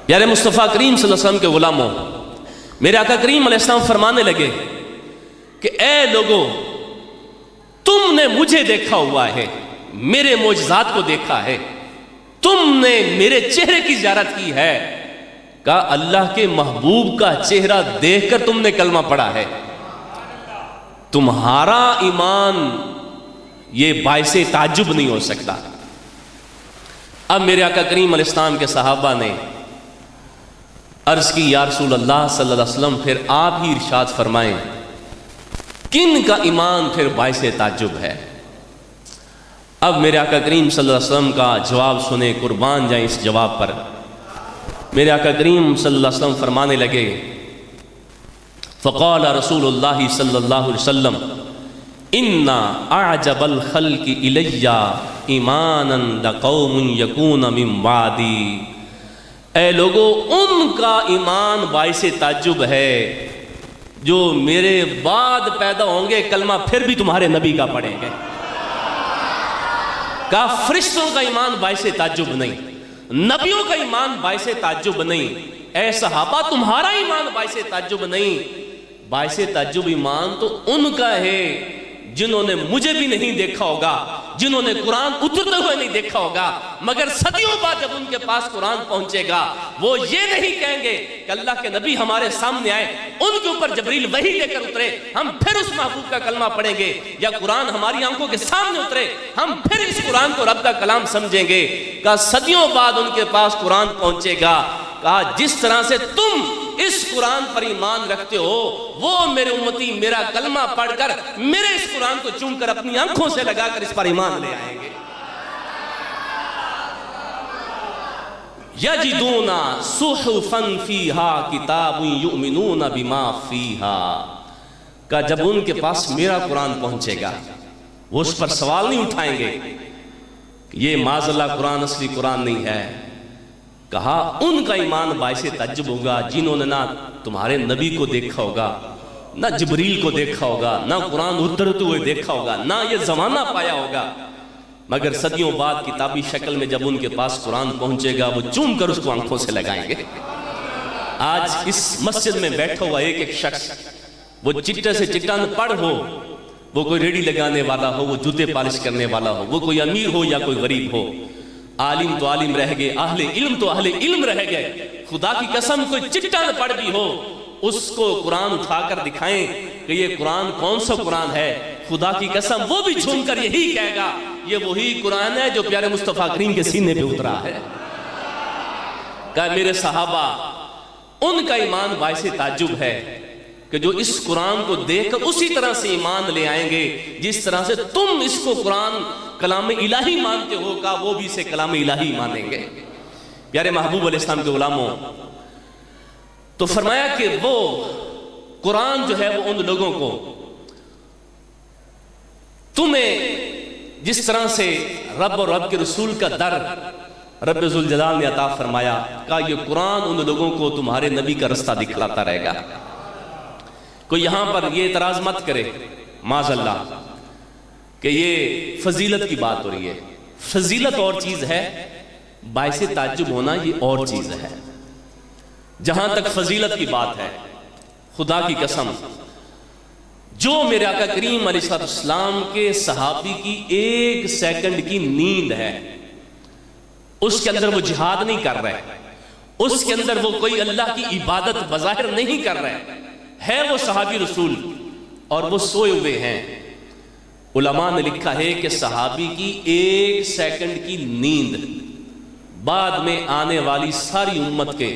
پیارے مصطفیٰ کریم صلی اللہ علیہ وسلم کے غلاموں، میرے آقا کریم علیہ السلام فرمانے لگے کہ اے لوگو تم نے مجھے دیکھا ہوا ہے، میرے معجزات کو دیکھا ہے، تم نے میرے چہرے کی زیارت کی ہے. کہا اللہ کے محبوب کا چہرہ دیکھ کر تم نے کلمہ پڑھا ہے، تمہارا ایمان یہ باعث تعجب نہیں ہو سکتا. اب میرے آقا کریم علیہ السلام کے صحابہ نے عرض کی یا رسول اللہ صلی اللہ علیہ وسلم پھر آپ ہی ارشاد فرمائیں کن کا ایمان پھر باعث تعجب ہے. اب میرے آقا کریم صلی اللہ علیہ وسلم کا جواب سنے، قربان جائیں اس جواب پر. میرے آقا کریم صلی اللہ علیہ وسلم فرمانے لگے فقال رسول اللہ صلی اللہ علیہ وسلم ان اعجب الخلق الی ایمانا لقوم یکون من بعدی. اے لوگو ان کا ایمان باعث تعجب ہے جو میرے بعد پیدا ہوں گے کلمہ پھر بھی تمہارے نبی کا پڑھیں گے. کہا فرشتوں کا ایمان باعث تعجب نہیں، نبیوں کا ایمان باعث تعجب نہیں. اے صحابہ تمہارا ایمان باعث تعجب نہیں، باعث تعجب ایمان تو ان کا ہے جنہوں نے مجھے بھی نہیں دیکھا ہوگا، جنہوں نے قرآن اترتے ہوئے نہیں دیکھا ہوگا، مگر صدیوں بعد جب ان کے پاس قرآن پہنچے گا وہ یہ نہیں کہیں گے کہ اللہ کے نبی ہمارے سامنے آئے، ان کے اوپر جبریل وحی لے کر اترے، ہم پھر اس محبوب کا کلمہ پڑھیں گے، یا قرآن ہماری آنکھوں کے سامنے اترے ہم پھر اس قرآن کو رب کا کلام سمجھیں گے. کہا صدیوں بعد ان کے پاس قرآن پہنچے گا. کہا جس طرح سے تم اس قرآن پر ایمان رکھتے ہو وہ میرے امتی میرا کلمہ پڑھ کر میرے اس قرآن کو چوم کر اپنی آنکھوں سے لگا کر اس پر ایمان لے آئیں گے. یجدون صحفا فیہا کتاب یؤمنون بما فیہا. کہ جب ان کے پاس میرا قرآن پہنچے گا وہ اس پر سوال نہیں اٹھائیں گے یہ معاذ اللہ قرآن اصلی قرآن نہیں ہے. کہا ان کا ایمان باعث تعجب ہوگا جنہوں نے نہ تمہارے نبی کو دیکھا ہوگا، نہ جبریل کو دیکھا ہوگا، نہ قرآن اترتے ہوئے دیکھا ہوگا، نہ یہ زمانہ پایا ہوگا. مگر صدیوں بعد کتابی شکل میں جب ان کے پاس قرآن پہنچے گا وہ چوم کر اس کو آنکھوں سے لگائیں گے۔ آج اس مسجد میں بیٹھا ہوا ایک ایک شخص، وہ چٹے سے چٹان پڑھ ہو، وہ کوئی ریڑھی لگانے والا ہو، وہ جوتے پالش کرنے والا ہو، وہ کوئی امیر ہو یا کوئی غریب ہو، عالم تو عالم رہ گئے، اہل علم تو اہل علم رہ گئے، خدا کی قسم کوئی چٹان پڑھ بھی ہو اس کو قرآن اٹھا کر دکھائیں کہ یہ قرآن کون سا قرآن ہے، خدا کی قسم وہ بھی جھوم کر یہی کہے گا یہ وہی قرآن ہے جو پیارے مصطفیٰ کریم کے سینے پہ اترا ہے۔ کہ میرے صحابہ، ان کا ایمان باعث تعجب ہے کہ جو اس قرآن کو دیکھ کر اسی طرح سے ایمان لے آئیں گے جس طرح سے تم اس کو قرآن کلام الہی مانتے ہو، کہ وہ بھی اسے کلام الہی مانیں گے۔ پیارے محبوب علیہ السلام کے غلاموں، تو فرمایا کہ وہ قرآن جو ہے وہ ان لوگوں کو تمہیں جس طرح سے رب اور رب کے رسول کا در رب ذوالجلال نے عطا فرمایا، کہ یہ قرآن ان لوگوں کو تمہارے نبی کا رستہ دکھلاتا رہے گا۔ کوئی یہاں پر یہ اعتراض مت کرے معاذ اللہ کہ یہ فضیلت کی بات ہو رہی ہے۔ فضیلت اور چیز ہے، باعث تعجب ہونا یہ اور چیز ہے۔ جہاں تک فضیلت کی بات ہے، خدا کی قسم، جو میرے آقا کریم علیہ السلام کے صحابی کی ایک سیکنڈ کی نیند ہے، اس کے اندر وہ جہاد نہیں کر رہے، اس کے اندر وہ کوئی اللہ کی عبادت بظاہر نہیں کر رہے، ہے وہ صحابی رسول اور وہ سوئے ہوئے ہیں۔ علماء نے لکھا ہے کہ صحابی کی ایک سیکنڈ کی نیند بعد میں آنے والی ساری امت کے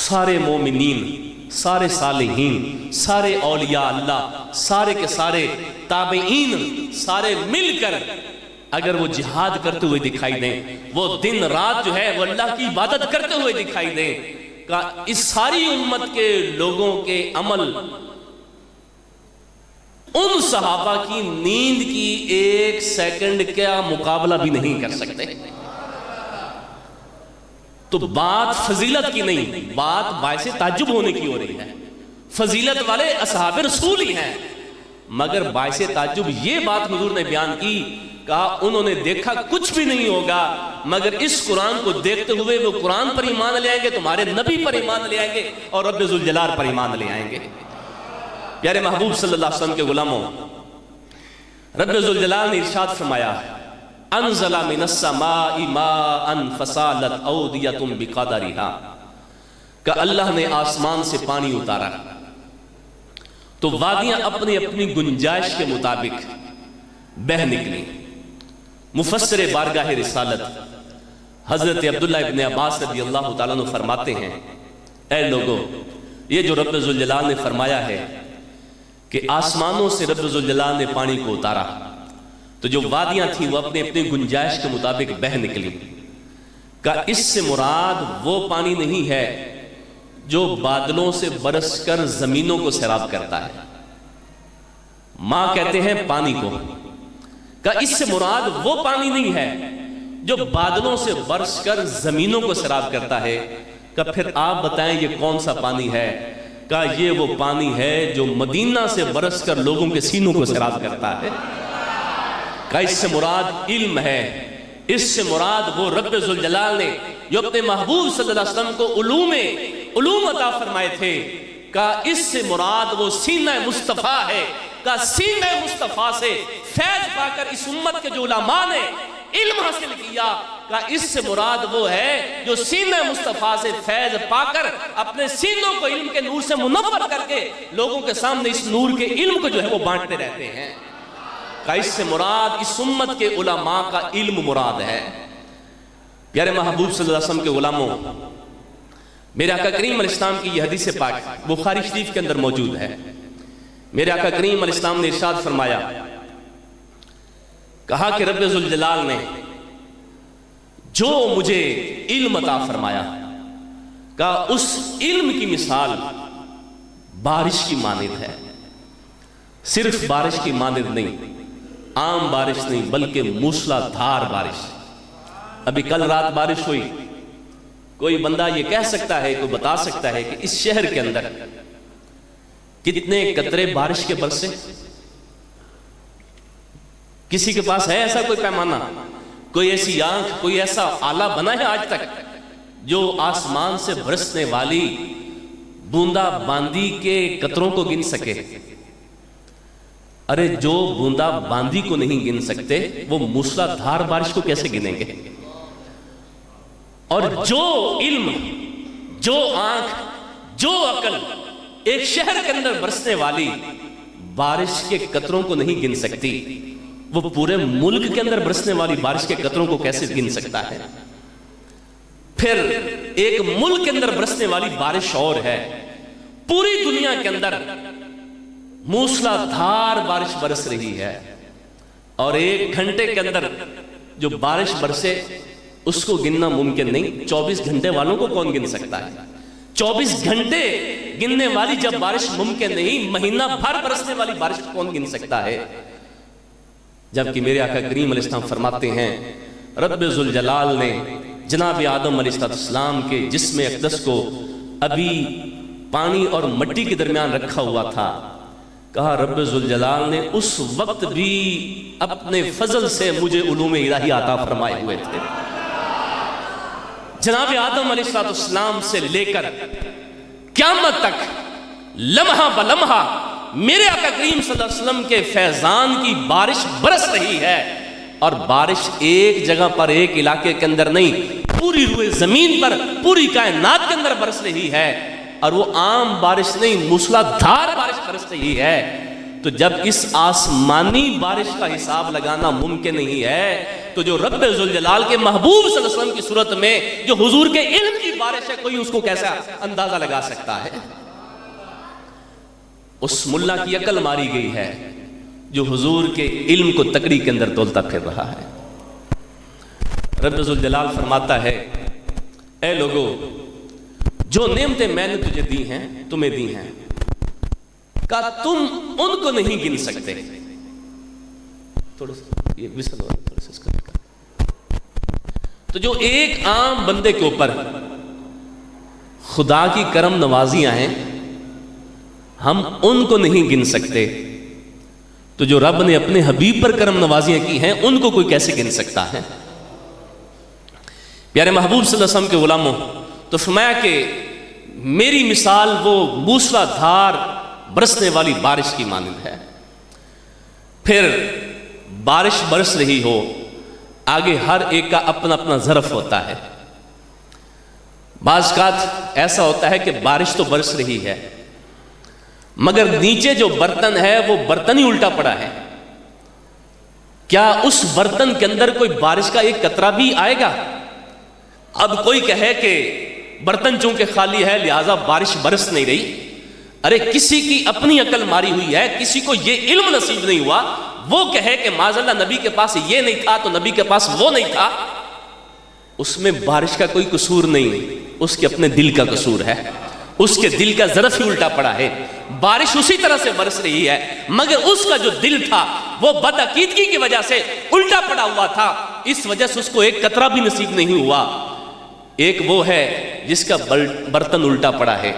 سارے مومنین، سارے صالحین، سارے اولیاء اللہ، سارے کے سارے تابعین، سارے مل کر اگر وہ جہاد کرتے ہوئے دکھائی دیں، وہ دن رات جو ہے وہ اللہ کی عبادت کرتے ہوئے دکھائی دیں، کہ اس ساری امت کے لوگوں کے عمل ان صحابہ کی نیند کی ایک سیکنڈ کا مقابلہ بھی نہیں کر سکتے۔ تو بات فضیلت کی نہیں، بات باعث تعجب ہونے کی ہو رہی ہے۔ فضیلت والے اصحاب رسول ہی ہیں، مگر باعث تعجب یہ بات حضور نے بیان کی، کہا انہوں نے دیکھا کچھ بھی نہیں ہوگا مگر اس قرآن کو دیکھتے ہوئے وہ قرآن پر ایمان لے آئیں گے، تمہارے نبی پر ایمان لے آئیں گے اور رب ذوالجلال پر ایمان لے آئیں گے۔ پیارے محبوب صلی اللہ علیہ وسلم کے غلاموں، رب ذوالجلال نے ارشاد فرمایا، انزل من السماء ماء فسالت اودیۃ بقدرها، کہ اللہ نے آسمان سے پانی اتارا تو وادیاں اپنی اپنی گنجائش کے مطابق بہہ نکلی۔ مفسر بارگاہ رسالت حضرت عبداللہ ابن عباس رضی اللہ تعالیٰ عنہ فرماتے ہیں، اے لوگو، یہ جو رب ذوالجلال نے فرمایا ہے کہ آسمانوں سے رب ذوالجلال نے پانی کو اتارا تو جو وادیاں تھیں وہ اپنے اپنے گنجائش کے مطابق بہہ نکلی، کہ اس سے مراد وہ پانی نہیں ہے جو بادلوں سے برس کر زمینوں کو سیراب کرتا ہے۔ ماں کہتے ہیں پانی کو، کہ اس سے مراد وہ پانی نہیں ہے جو بادلوں سے برس کر زمینوں کو سیراب کرتا ہے۔ کہ پھر آپ بتائیں یہ کون سا پانی ہے؟ کہ یہ وہ پانی ہے جو مدینہ سے برس کر لوگوں کے سینوں کو سیراب کرتا ہے۔ کہ اس سے مراد علم ہے، اس سے مراد وہ رب ذوالجلال نے جو اپنے محبوب صلی اللہ علیہ وسلم کو علوم عطا فرمائے تھے، کہ اس سے مراد وہ سینہ مصطفیٰ ہے، کہ سینہ مصطفیٰ سے فیض پا کر اس امت کے جو علماء نے علم حاصل کیا، کہ اس سے مراد وہ ہے جو سینہ مصطفیٰ سے فیض پا کر اپنے سینوں کو علم کے نور سے منور کر کے لوگوں کے سامنے اس نور کے علم کو جو ہے وہ بانٹتے رہتے ہیں۔ کہ اس سے مراد اس امت کے علماء کا علم مراد ہے۔ پیارے محبوب صلی اللہ علیہ وسلم کے غلاموں، میرے آقا کریم علیہ السلام کی یہ حدیث پاک بخاری شریف کے اندر موجود ہے۔ میرے آقا کریم علیہ السلام نے ارشاد فرمایا، کہا کہ رب ذوالجلال نے جو مجھے علم عطا فرمایا، کہا اس علم کی مثال بارش کی مانند ہے۔ صرف بارش کی مانند نہیں، عام بارش نہیں، بلکہ موسلا دھار بارش۔ ابھی کل رات بارش ہوئی، کوئی بندہ یہ کہہ سکتا ہے، کوئی بتا سکتا ہے کہ اس شہر کے اندر کتنے قطرے بارش کے برسے، کسی کے پاس ہے ایسا کوئی پیمانہ، کوئی ایسی آنکھ، کوئی ایسا آلہ بنا ہے آج تک جو آسمان سے برسنے والی بوندا باندی کے قطروں کو گن سکے؟ ارے جو بوندا باندی کو نہیں گن سکتے وہ موسلا دھار بارش کو کیسے گنیں گے؟ اور جو علم، جو آنکھ، جو عقل ایک شہر کے اندر برسنے والی بارش کے قطروں کو نہیں گن سکتی، وہ پورے ملک کے اندر برسنے والی بارش کے قطروں کو کیسے گن سکتا ہے؟ پھر ایک ملک کے اندر برسنے والی بارش اور ہے، پوری دنیا کے اندر موسلا دھار بارش برس رہی ہے، اور ایک گھنٹے کے اندر جو بارش برسے اس کو گننا ممکن نہیں۔ 24 گھنٹے والوں کو کون گن سکتا ہے؟ 24 گھنٹے گننے والی جب بارش ممکن نہیں، مہینہ بھر برسنے والی بارش کو کون گن سکتا ہے؟ جبکہ میرے آقا کریم علیہ السلام فرماتے ہیں رب ذوالجلال نے جناب آدم علیہ السلام کے جسم اقدس کو ابھی پانی اور مٹی کے درمیان رکھا ہوا تھا، کہا رب ذوالجلال نے اس وقت بھی اپنے فضل سے مجھے علوم الہی عطا فرمائے ہوئے تھے۔ جناب آدم علیہ السلام سے لے کر قیامت تک لمحہ بلمحہ میرے آقا کریم صلی اللہ علیہ وسلم کے فیضان کی بارش برس رہی ہے، اور بارش ایک جگہ پر ایک علاقے کے اندر نہیں، پوری روئے زمین پر پوری کائنات کے اندر برس رہی ہے، اور وہ عام بارش نہیں، موسلا دھار بارش برس رہی ہے۔ تو جب اس آسمانی بارش کا حساب لگانا ممکن نہیں ہے تو جو رب ذوالجلال کے محبوب صلی اللہ علیہ وسلم کی صورت میں جو حضور کے علم کی بارش ہے، کوئی اس کو کیسا اندازہ لگا سکتا ہے؟ اس ملا کی عقل ماری گئی ہے جو حضور کے علم کو تکڑی کے اندر تولتا پھر رہا ہے۔ رب ذوالجلال فرماتا ہے اے لوگو، جو نعمتیں میں نے تجھے دی ہیں تمہیں دی ہیں، کہا تم ان کو نہیں گن سکتے۔ تھوڑا سا یہ وصل ہو رہا ہے، تھوڑا سا اس کا تو جو ایک عام بندے کے اوپر خدا کی کرم نوازیاں ہیں، ہم ان کو نہیں گن سکتے، تو جو رب نے اپنے حبیب پر کرم نوازیاں کی ہیں ان کو کوئی کیسے گن سکتا ہے؟ پیارے محبوب صلی اللہ علیہ وسلم کے غلاموں، تو فرمایا کہ میری مثال وہ موسلا دھار برسنے والی بارش کی مانند ہے۔ پھر بارش برس رہی ہو، آگے ہر ایک کا اپنا اپنا ظرف ہوتا ہے۔ بعض اوقات ایسا ہوتا ہے کہ بارش تو برس رہی ہے مگر نیچے جو برتن ہے وہ برتن ہی الٹا پڑا ہے، کیا اس برتن کے اندر کوئی بارش کا ایک قطرہ بھی آئے گا؟ اب کوئی کہے کہ برتن چونکہ خالی ہے لہٰذا بارش برس نہیں رہی، ارے کسی کی اپنی عقل ماری ہوئی ہے، کسی کو یہ علم نصیب نہیں ہوا، وہ کہے کہ معاذ اللہ نبی کے پاس یہ نہیں تھا تو نبی کے پاس وہ نہیں تھا، اس میں بارش کا کوئی قصور نہیں، اس کے اپنے دل کا قصور ہے، اس کے دل کا ظرف ہی الٹا پڑا ہے۔ بارش اسی طرح سے برس رہی ہے مگر اس کا جو دل تھا وہ بدعقیدگی کی وجہ سے الٹا پڑا ہوا تھا، اس وجہ سے اس کو ایک قطرہ بھی نصیب نہیں ہوا۔ ایک وہ ہے جس کا برتن الٹا پڑا ہے،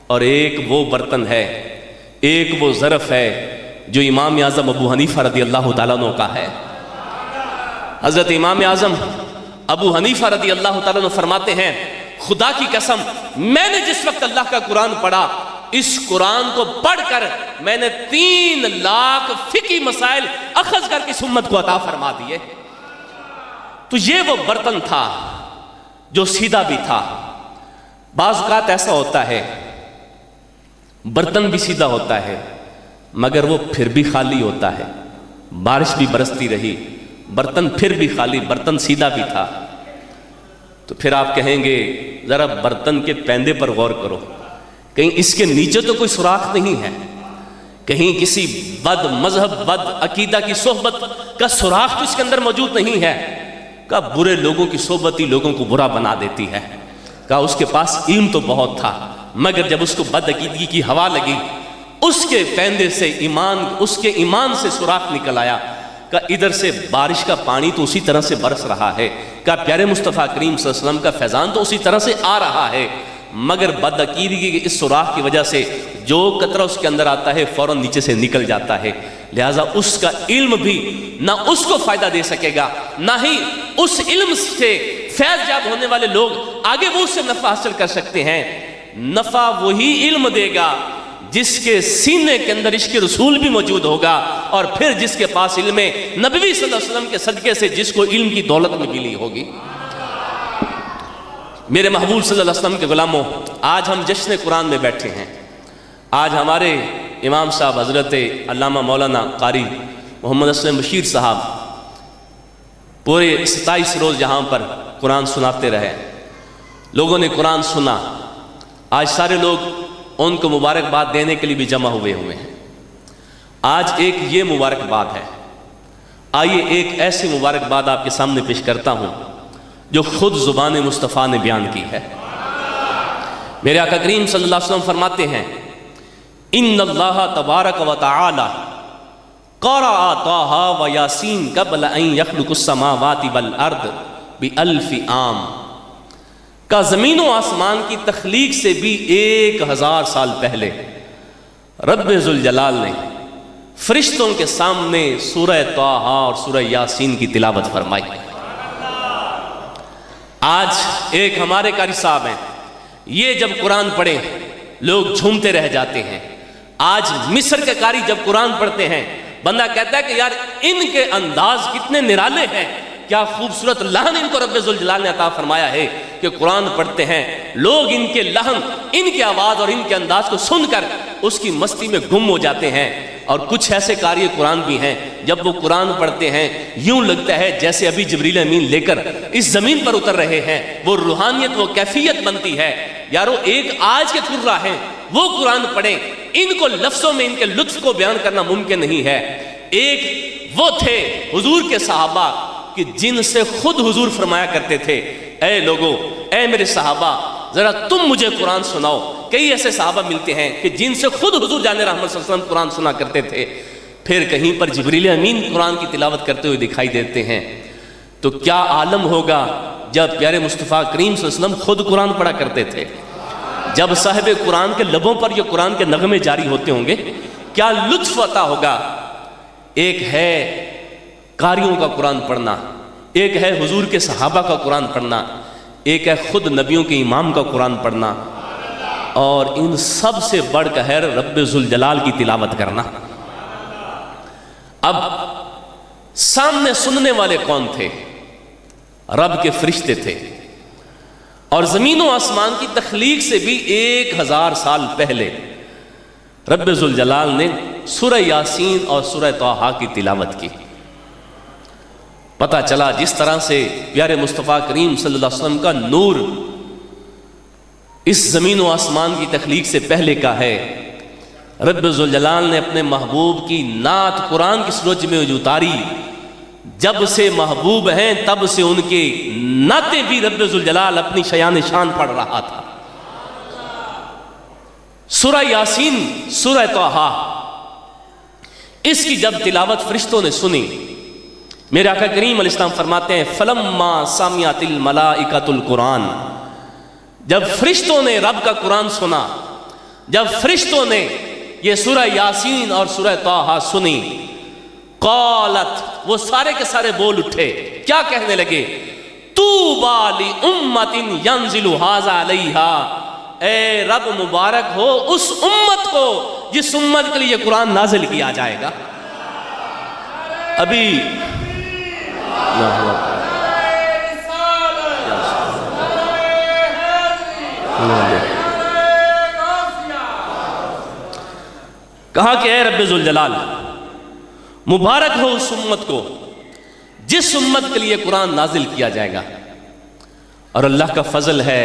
اور ایک وہ برتن ہے، ایک وہ ظرف ہے جو امام اعظم ابو حنیفہ رضی اللہ تعالیٰ عنہ کا ہے۔ حضرت امام اعظم ابو حنیفہ رضی اللہ تعالیٰ عنہ فرماتے ہیں خدا کی قسم میں نے جس وقت اللہ کا قرآن پڑھا، اس قرآن کو پڑھ کر میں نے 3 لاکھ فقہی مسائل اخذ کر کے اس امت کو عطا فرما دیے۔ تو یہ وہ برتن تھا جو سیدھا بھی تھا۔ بعض اوقات ایسا ہوتا ہے برتن بھی سیدھا ہوتا ہے مگر وہ پھر بھی خالی ہوتا ہے، بارش بھی برستی رہی، برتن پھر بھی خالی، برتن سیدھا بھی تھا۔ تو پھر آپ کہیں گے ذرا برتن کے پیندے پر غور کرو، کہیں اس کے نیچے تو کوئی سوراخ نہیں ہے، کہیں کسی بد مذہب بد عقیدہ کی صحبت کا سوراخ تو اس کے اندر موجود نہیں ہے۔ کہا برے لوگوں کی صحبت ہی لوگوں کو برا بنا دیتی ہے۔ کہا اس کے پاس علم تو بہت تھا مگر جب اس کو بد عقیدگی کی ہوا لگی اس کے پیندے سے اس کے ایمان سے سوراخ نکل آیا۔ کہ ادھر سے بارش کا پانی تو اسی طرح سے برس رہا ہے، کہ پیارے مصطفیٰ کریم صلی اللہ علیہ وسلم کا فیضان تو اسی طرح سے آ رہا ہے، مگر بدعقیدگی کے اس سوراخ کی وجہ سے جو قطرہ اس کے اندر آتا ہے فوراً نیچے سے نکل جاتا ہے، لہٰذا اس کا علم بھی نہ اس کو فائدہ دے سکے گا، نہ ہی اس علم سے فیض یاب ہونے والے لوگ آگے وہ اس سے نفع حاصل کر سکتے ہیں۔ نفع وہی علم دے گا جس کے سینے کے اندر عشق رسول بھی موجود ہوگا، اور پھر جس کے پاس علم نبوی صلی اللہ علیہ وسلم کے صدقے سے جس کو علم کی دولت میں ملی ہوگی۔ میرے محبوب صلی اللہ علیہ وسلم کے غلاموں، آج ہم جشن قرآن میں بیٹھے ہیں۔ آج ہمارے امام صاحب حضرت علامہ مولانا قاری محمد اسلم بشیر صاحب پورے 27 روز یہاں پر قرآن سناتے رہے، لوگوں نے قرآن سنا۔ آج سارے لوگ ان کو مبارکباد دینے کے لیے بھی جمع ہوئے ہیں۔ آج ایک یہ مبارکباد ہے، آئیے ایک ایسی مبارکباد آپ کے سامنے پیش کرتا ہوں جو خود زبان مصطفیٰ نے بیان کی ہے۔ میرے آقا کریم صلی اللہ علیہ وسلم فرماتے ہیں، ان اللہ تبارک و تعالی قرأ طٰہٰ و یاسین قبل ان یخلق السماوات والارض بألف عام، کا زمین و آسمان کی تخلیق سے بھی 1000 سال پہلے رب ذوالجلال نے فرشتوں کے سامنے سورہ طٰہٰ اور سورہ یاسین کی تلاوت فرمائی۔ آج ایک ہمارے قاری صاحب ہیں، یہ جب قرآن پڑھیں لوگ جھومتے رہ جاتے ہیں۔ آج مصر کے قاری جب قرآن پڑھتے ہیں بندہ کہتا ہے کہ یار ان کے انداز کتنے نرالے ہیں، کیا خوبصورت لحن ان کو رب ذوالجلال نے عطا فرمایا ہے کہ قرآن پڑھتے ہیں لوگ ان کے لحن، ان کی آواز اور ان کے انداز کو سن کر اس کی مستی میں گم ہو جاتے ہیں۔ اور کچھ ایسے قاری قرآن بھی ہیں جب وہ قرآن پڑھتے ہیں یوں لگتا ہے جیسے ابھی جبریل امین لے کر اس زمین پر اتر رہے ہیں، وہ روحانیت، وہ کیفیت بنتی ہے۔ یارو ایک آج کے قرآن ہیں وہ قرآن پڑھیں، ان کو لفظوں میں ان کے لطف کو بیان کرنا ممکن نہیں ہے۔ ایک وہ تھے حضور کے صحابہ کہ جن سے خود حضور فرمایا کرتے تھے، اے لوگو، اے میرے صحابہ ذرا تم مجھے قرآن سناؤ۔ کئی ایسے صحابہ ملتے ہیں کہ جن سے خود حضور جان رحمت صلی اللہ علیہ وسلم قرآن سنا کرتے تھے، پھر کہیں پر جبریل امین قرآن کی تلاوت کرتے ہوئے دکھائی دیتے ہیں، تو کیا عالم ہوگا جب پیارے مصطفیٰ کریم صلی اللہ علیہ وسلم خود قرآن پڑھا کرتے تھے، جب صاحب قرآن کے لبوں پر یہ قرآن کے نغمے جاری ہوتے ہوں گے، کیا لطف عطا ہوگا۔ ایک ہے قاریوں کا قرآن پڑھنا، ایک ہے حضور کے صحابہ کا قرآن پڑھنا، ایک ہے خود نبیوں کے امام کا قرآن پڑھنا، اور ان سب سے بڑھ کر رب ذوالجلال کی تلاوت کرنا۔ اب سامنے سننے والے کون تھے؟ رب کے فرشتے تھے، اور زمین و آسمان کی تخلیق سے بھی 1000 سال پہلے رب ذوالجلال نے سورہ یاسین اور سورہ طٰہٰ کی تلاوت کی۔ پتہ چلا جس طرح سے پیارے مصطفیٰ کریم صلی اللہ علیہ وسلم کا نور اس زمین و آسمان کی تخلیق سے پہلے کا ہے، رب ذوالجلال نے اپنے محبوب کی نعت قرآن کی صورت میں جو اتاری، جب سے محبوب ہیں تب سے ان کے نعتیں بھی رب ذوالجلال اپنی شیان شان پڑھ رہا تھا۔ سورہ یاسین، سورہ طٰہٰ، اس کی جب تلاوت فرشتوں نے سنی، میرے آقا کریم علیہ السلام فرماتے ہیں فَلَمَّا سَمِعَتِ الْمَلَائِكَةُ الْقُرْآنَ، جب فرشتوں نے رب کا قرآن سنا، جب فرشتوں نے یہ سورہ یاسین اور سورہ طٰہٰ سنی، قالت، وہ سارے کے سارے بول اٹھے، کیا کہنے لگے؟ طُوبَىٰ لِأُمَّةٍ يَنزِلُ هَٰذَا عَلَيْهَا، اے رب مبارک ہو اس امت کو جس امت کے لیے یہ قرآن نازل کیا جائے گا۔ ابھی کہا کہ اے رب ذوالجلال مبارک ہو اس امت کو جس امت کے لیے قرآن نازل کیا جائے گا۔ اور اللہ کا فضل ہے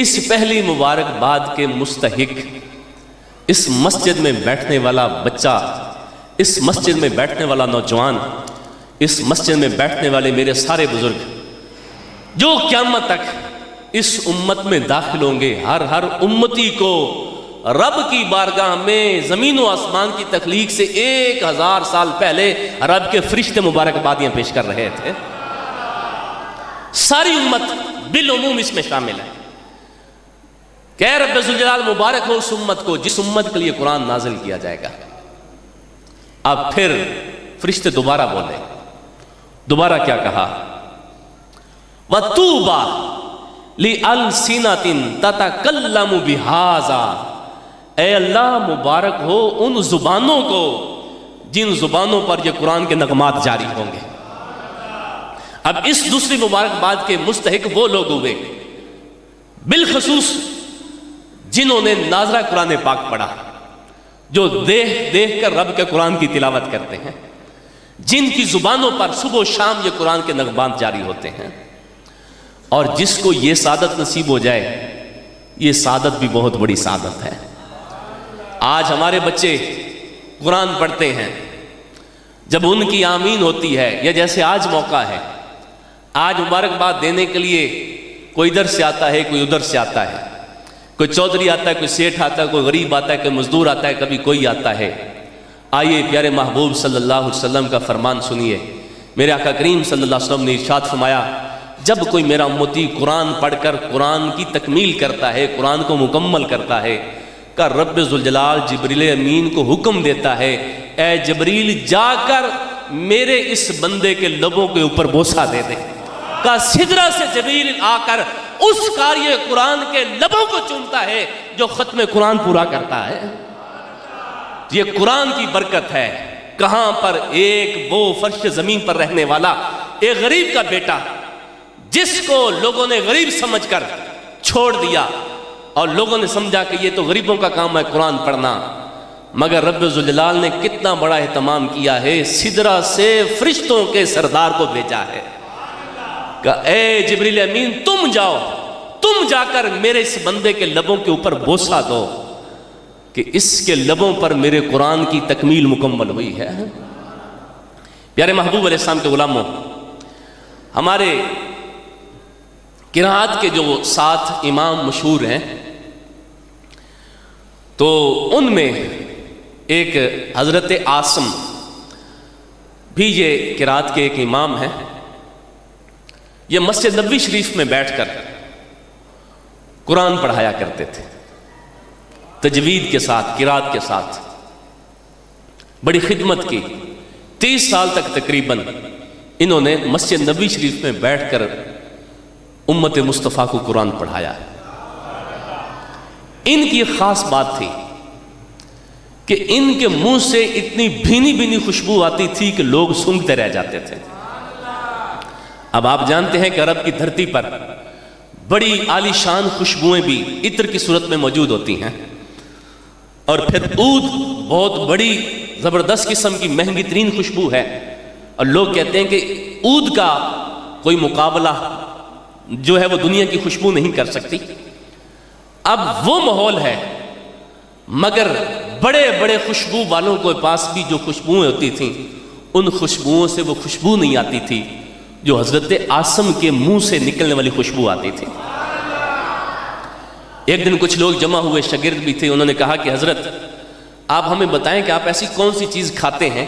اس پہلی مبارکباد کے مستحق اس مسجد میں بیٹھنے والا بچہ، اس مسجد میں بیٹھنے والا نوجوان، اس مسجد میں بیٹھنے والے میرے سارے بزرگ جو قیامت تک اس امت میں داخل ہوں گے، ہر امتی کو رب کی بارگاہ میں زمین و آسمان کی تخلیق سے 1000 سال پہلے رب کے فرشتے مبارکبادیاں پیش کر رہے تھے۔ ساری امت بالعموم اس میں شامل ہے۔ کہ اے رب ذوالجلال مبارک ہو اس امت کو جس امت کے لیے قرآن نازل کیا جائے گا۔ اب پھر فرشتے دوبارہ بولے، دوبارہ کیا کہا؟ وَطُوبَى لِأَلْسِنَةٍ تَتَكَلَّمُ بِهَذَا، اے اللہ مبارک ہو ان زبانوں کو جن زبانوں پر یہ قرآن کے نغمات جاری ہوں گے۔ اب اس دوسری مبارکباد کے مستحق وہ لوگ ہوئے بالخصوص جنہوں نے ناظرہ قرآن پاک پڑھا، جو دیکھ دیکھ کر رب کے قرآن کی تلاوت کرتے ہیں، جن کی زبانوں پر صبح و شام یہ قرآن کے نغمات جاری ہوتے ہیں۔ اور جس کو یہ سعادت نصیب ہو جائے، یہ سعادت بھی بہت بڑی سعادت ہے۔ آج ہمارے بچے قرآن پڑھتے ہیں، جب ان کی آمین ہوتی ہے، یا جیسے آج موقع ہے، آج مبارکباد دینے کے لیے کوئی ادھر سے آتا ہے، کوئی ادھر سے آتا ہے، کوئی چودھری آتا ہے، کوئی سیٹھ آتا ہے، کوئی غریب آتا ہے، کوئی مزدور آتا ہے، کبھی کوئی آتا ہے۔ آئیے پیارے محبوب صلی اللہ علیہ وسلم کا فرمان سنیے۔ میرے آقا کریم صلی اللہ علیہ وسلم نے ارشاد فرمایا، جب کوئی میرا امتی قرآن پڑھ کر قرآن کی تکمیل کرتا ہے، قرآن کو مکمل کرتا ہے، کہ رب ذوالجلال جبریل امین کو حکم دیتا ہے، اے جبریل جا کر میرے اس بندے کے لبوں کے اوپر بوسہ دے دے۔ کہ سدرہ سے جبریل آ کر اس قاری قرآن کے لبوں کو چومتا ہے جو ختم قرآن پورا کرتا ہے۔ یہ قرآن کی برکت ہے۔ کہاں پر ایک وہ فرش زمین پر رہنے والا ایک غریب کا بیٹا، جس کو لوگوں نے غریب سمجھ کر چھوڑ دیا، اور لوگوں نے سمجھا کہ یہ تو غریبوں کا کام ہے قرآن پڑھنا، مگر رب ذوالجلال نے کتنا بڑا اہتمام کیا ہے، سدرہ سے فرشتوں کے سردار کو بھیجا ہے کہ اے جبریل امین تم جاؤ، تم جا کر میرے اس بندے کے لبوں کے اوپر بوسہ دو کہ اس کے لبوں پر میرے قرآن کی تکمیل مکمل ہوئی ہے۔ پیارے محبوب علیہ السلام کے غلاموں، ہمارے قرآت کے جو 7 امام مشہور ہیں، تو ان میں ایک حضرت عاصم بھی یہ قرآت کے ایک امام ہیں۔ یہ مسجد نبوی شریف میں بیٹھ کر قرآن پڑھایا کرتے تھے، تجوید کے ساتھ، قرآت کے ساتھ بڑی خدمت کی۔ 30 سال تک تقریباً انہوں نے مسجد نبوی شریف میں بیٹھ کر امت مصطفیٰ کو قرآن پڑھایا۔ ان کی خاص بات تھی کہ ان کے منہ سے اتنی بھینی بھینی خوشبو آتی تھی کہ لوگ سونگھتے رہ جاتے تھے۔ اب آپ جانتے ہیں کہ عرب کی دھرتی پر بڑی عالی شان خوشبوئیں بھی عطر کی صورت میں موجود ہوتی ہیں، اور پھر عود بہت بڑی زبردست قسم کی مہنگی ترین خوشبو ہے، اور لوگ کہتے ہیں کہ عود کا کوئی مقابلہ جو ہے وہ دنیا کی خوشبو نہیں کر سکتی۔ اب وہ ماحول ہے، مگر بڑے بڑے خوشبو والوں کے پاس بھی جو خوشبوئیں ہوتی تھیں، ان خوشبوؤں سے وہ خوشبو نہیں آتی تھی جو حضرت عاصم کے منہ سے نکلنے والی خوشبو آتی تھی۔ ایک دن کچھ لوگ جمع ہوئے، شاگرد بھی تھے، انہوں نے کہا کہ حضرت آپ ہمیں بتائیں کہ آپ ایسی کون سی چیز کھاتے ہیں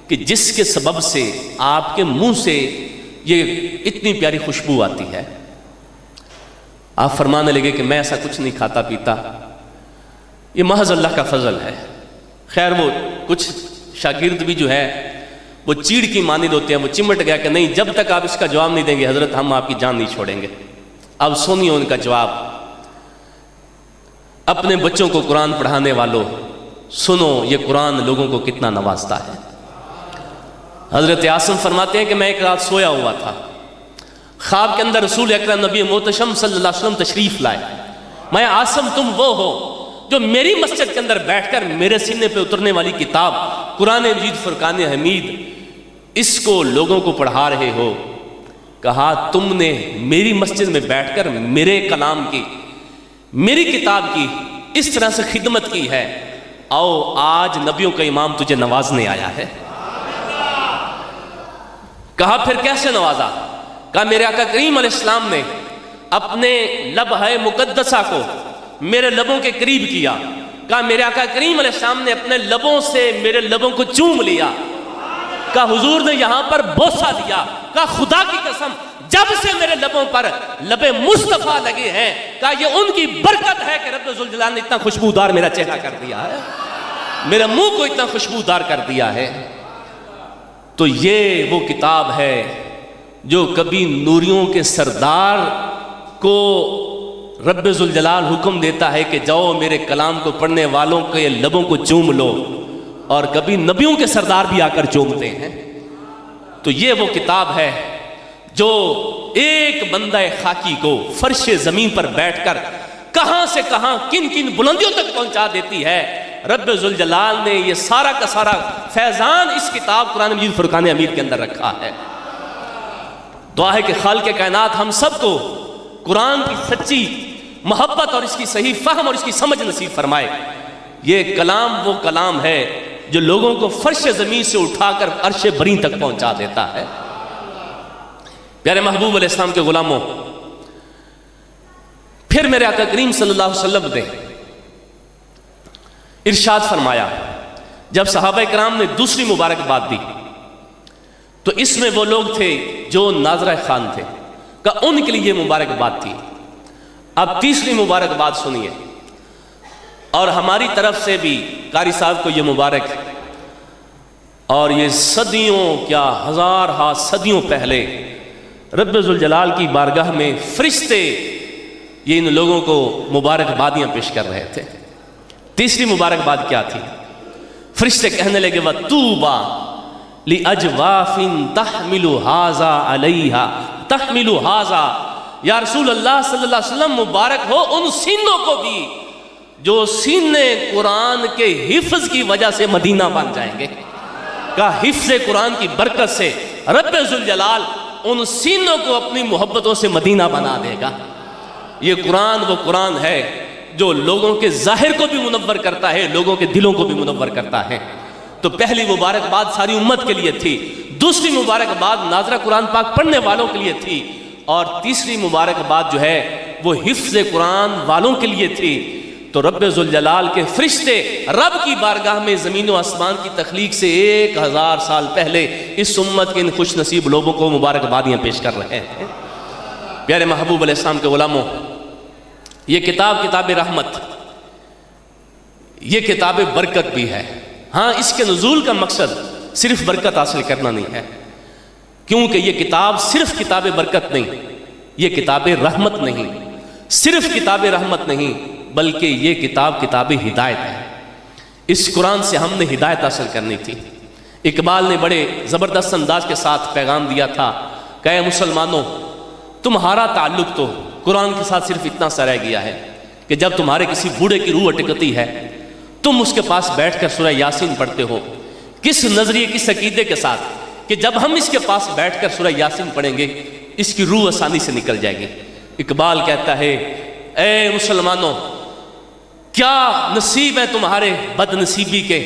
کہ جس کے سبب سے آپ کے منہ سے یہ اتنی پیاری خوشبو آتی ہے۔ آپ فرمانے لگے کہ میں ایسا کچھ نہیں کھاتا پیتا، یہ محض اللہ کا فضل ہے۔ خیر وہ کچھ شاگرد بھی جو ہے وہ چیڑ کی مانند ہوتے ہیں، وہ چمٹ گیا کہ نہیں، جب تک آپ اس کا جواب نہیں دیں گے حضرت ہم آپ کی جان نہیں چھوڑیں گے۔ اب سنیے ان کا جواب۔ اپنے بچوں کو قرآن پڑھانے والوں سنو، یہ قرآن لوگوں کو کتنا نوازتا ہے۔ حضرت عاصم فرماتے ہیں کہ میں ایک رات سویا ہوا تھا، خواب کے اندر رسول اکرم نبی محتشم صلی اللہ علیہ وسلم تشریف لائے۔ میں عاصم تم وہ ہو جو میری مسجد کے اندر بیٹھ کر میرے سینے پہ اترنے والی کتاب قرآن مجید فرقان حمید اس کو لوگوں کو پڑھا رہے ہو۔ کہا تم نے میری مسجد میں بیٹھ کر میرے کلام کی، میری کتاب کی اس طرح سے خدمت کی ہے، آؤ آج نبیوں کا امام تجھے نوازنے آیا ہے۔ کہا پھر کیسے نوازا؟ کہا میرے آقا کریم علیہ السلام نے اپنے لبہ مقدسہ کو میرے لبوں کے قریب کیا۔ کہا میرے آقا کریم علیہ السلام نے اپنے لبوں سے میرے لبوں کو چوم لیا۔ کہا حضور نے یہاں پر بوسہ دیا، کہا خدا کی قسم جب سے میرے لبوں پر لبے مصطفیٰ لگے ہیں کہا یہ ان کی برکت ہے کہ رب ذوالجلال نے اتنا خوشبودار میرا چہرہ کر دیا ہے، میرے منہ کو اتنا خوشبودار کر دیا ہے۔ تو یہ وہ کتاب ہے جو کبھی نوریوں کے سردار کو رب ذوالجلال حکم دیتا ہے کہ جاؤ میرے کلام کو پڑھنے والوں کے لبوں کو چوم لو، اور کبھی نبیوں کے سردار بھی آ کر چومتے ہیں۔ تو یہ وہ کتاب ہے جو ایک بندہ خاکی کو فرش زمین پر بیٹھ کر کہاں سے کہاں کن کن بلندیوں تک پہنچا دیتی ہے۔ رب ذوالجلال نے یہ سارا کا سارا فیضان اس کتاب قرآن مجید فرقان حمید کے اندر رکھا ہے۔ دعا ہے کہ خالق کائنات ہم سب کو قرآن کی سچی محبت اور اس کی صحیح فہم اور اس کی سمجھ نصیب فرمائے۔ یہ کلام وہ کلام ہے جو لوگوں کو فرش زمین سے اٹھا کر عرش بری تک پہنچا دیتا ہے۔ پیارے محبوب علیہ السلام کے غلاموں، پھر میرے آقا کریم صلی اللہ علیہ وسلم نے ارشاد فرمایا، جب صحابہ کرام نے دوسری مبارکباد دی تو اس میں وہ لوگ تھے جو ناظرہ خان تھے کہ ان کے لیے یہ مبارکباد تھی۔ اب تیسری مبارکباد سنیے، اور ہماری طرف سے بھی قاری صاحب کو یہ مبارک، اور یہ صدیوں کیا ہزار ہا صدیوں پہلے رب ذوالجلال کی بارگاہ میں فرشتے یہ ان لوگوں کو مبارکبادیاں پیش کر رہے تھے۔ تیسری مبارکباد کیا تھی؟ فرشتے کہنے لگے وَطُوبَى لِأَجْوَافٍ تَحْمِلُ هَذَا عَلَيْهَا تَحْمِلُ هَذَا، یا رسول اللہ صلی اللہ علیہ وسلم مبارک ہو ان سینوں کو بھی جو سینے قرآن کے حفظ کی وجہ سے مدینہ بن جائیں گے۔ کہا حفظ قرآن کی برکت سے رب ذوالجلال ان سینوں کو اپنی محبتوں سے مدینہ بنا دے گا۔ یہ قرآن وہ قرآن ہے جو لوگوں کے ظاہر کو بھی منور کرتا ہے، لوگوں کے دلوں کو بھی منور کرتا ہے۔ تو پہلی مبارکباد ساری امت کے لیے تھی، دوسری مبارکباد ناظرہ قرآن پاک پڑھنے والوں کے لیے تھی، اور تیسری مبارکباد جو ہے وہ حفظ قرآن والوں کے لیے تھی۔ تو رب ذوالجلال کے فرشتے رب کی بارگاہ میں زمین و آسمان کی تخلیق سے 1000 سال پہلے اس امت کے ان خوش نصیب لوگوں کو مبارکبادیاں پیش کر رہے ہیں۔ پیارے محبوب علیہ السلام کے غلاموں، یہ کتاب کتاب رحمت، یہ کتاب برکت بھی ہے۔ ہاں، اس کے نزول کا مقصد صرف برکت حاصل کرنا نہیں ہے، کیونکہ یہ کتاب صرف کتاب برکت نہیں، یہ کتاب رحمت نہیں، صرف کتاب رحمت نہیں، بلکہ یہ کتاب کتاب ہدایت ہے۔ اس قرآن سے ہم نے ہدایت حاصل کرنی تھی۔ اقبال نے بڑے زبردست انداز کے ساتھ پیغام دیا تھا کہ اے مسلمانوں، تمہارا تعلق تو قرآن کے ساتھ صرف اتنا سا رہ گیا ہے کہ جب تمہارے کسی بوڑھے کی روح اٹکتی ہے تم اس کے پاس بیٹھ کر سورہ یاسین پڑھتے ہو، کس نظریے کس عقیدے کے ساتھ کہ جب ہم اس کے پاس بیٹھ کر سورہ یاسین پڑھیں گے اس کی روح آسانی سے نکل جائے گی۔ اقبال کہتا ہے اے مسلمانوں، کیا نصیب ہے تمہارے بد نصیبی کے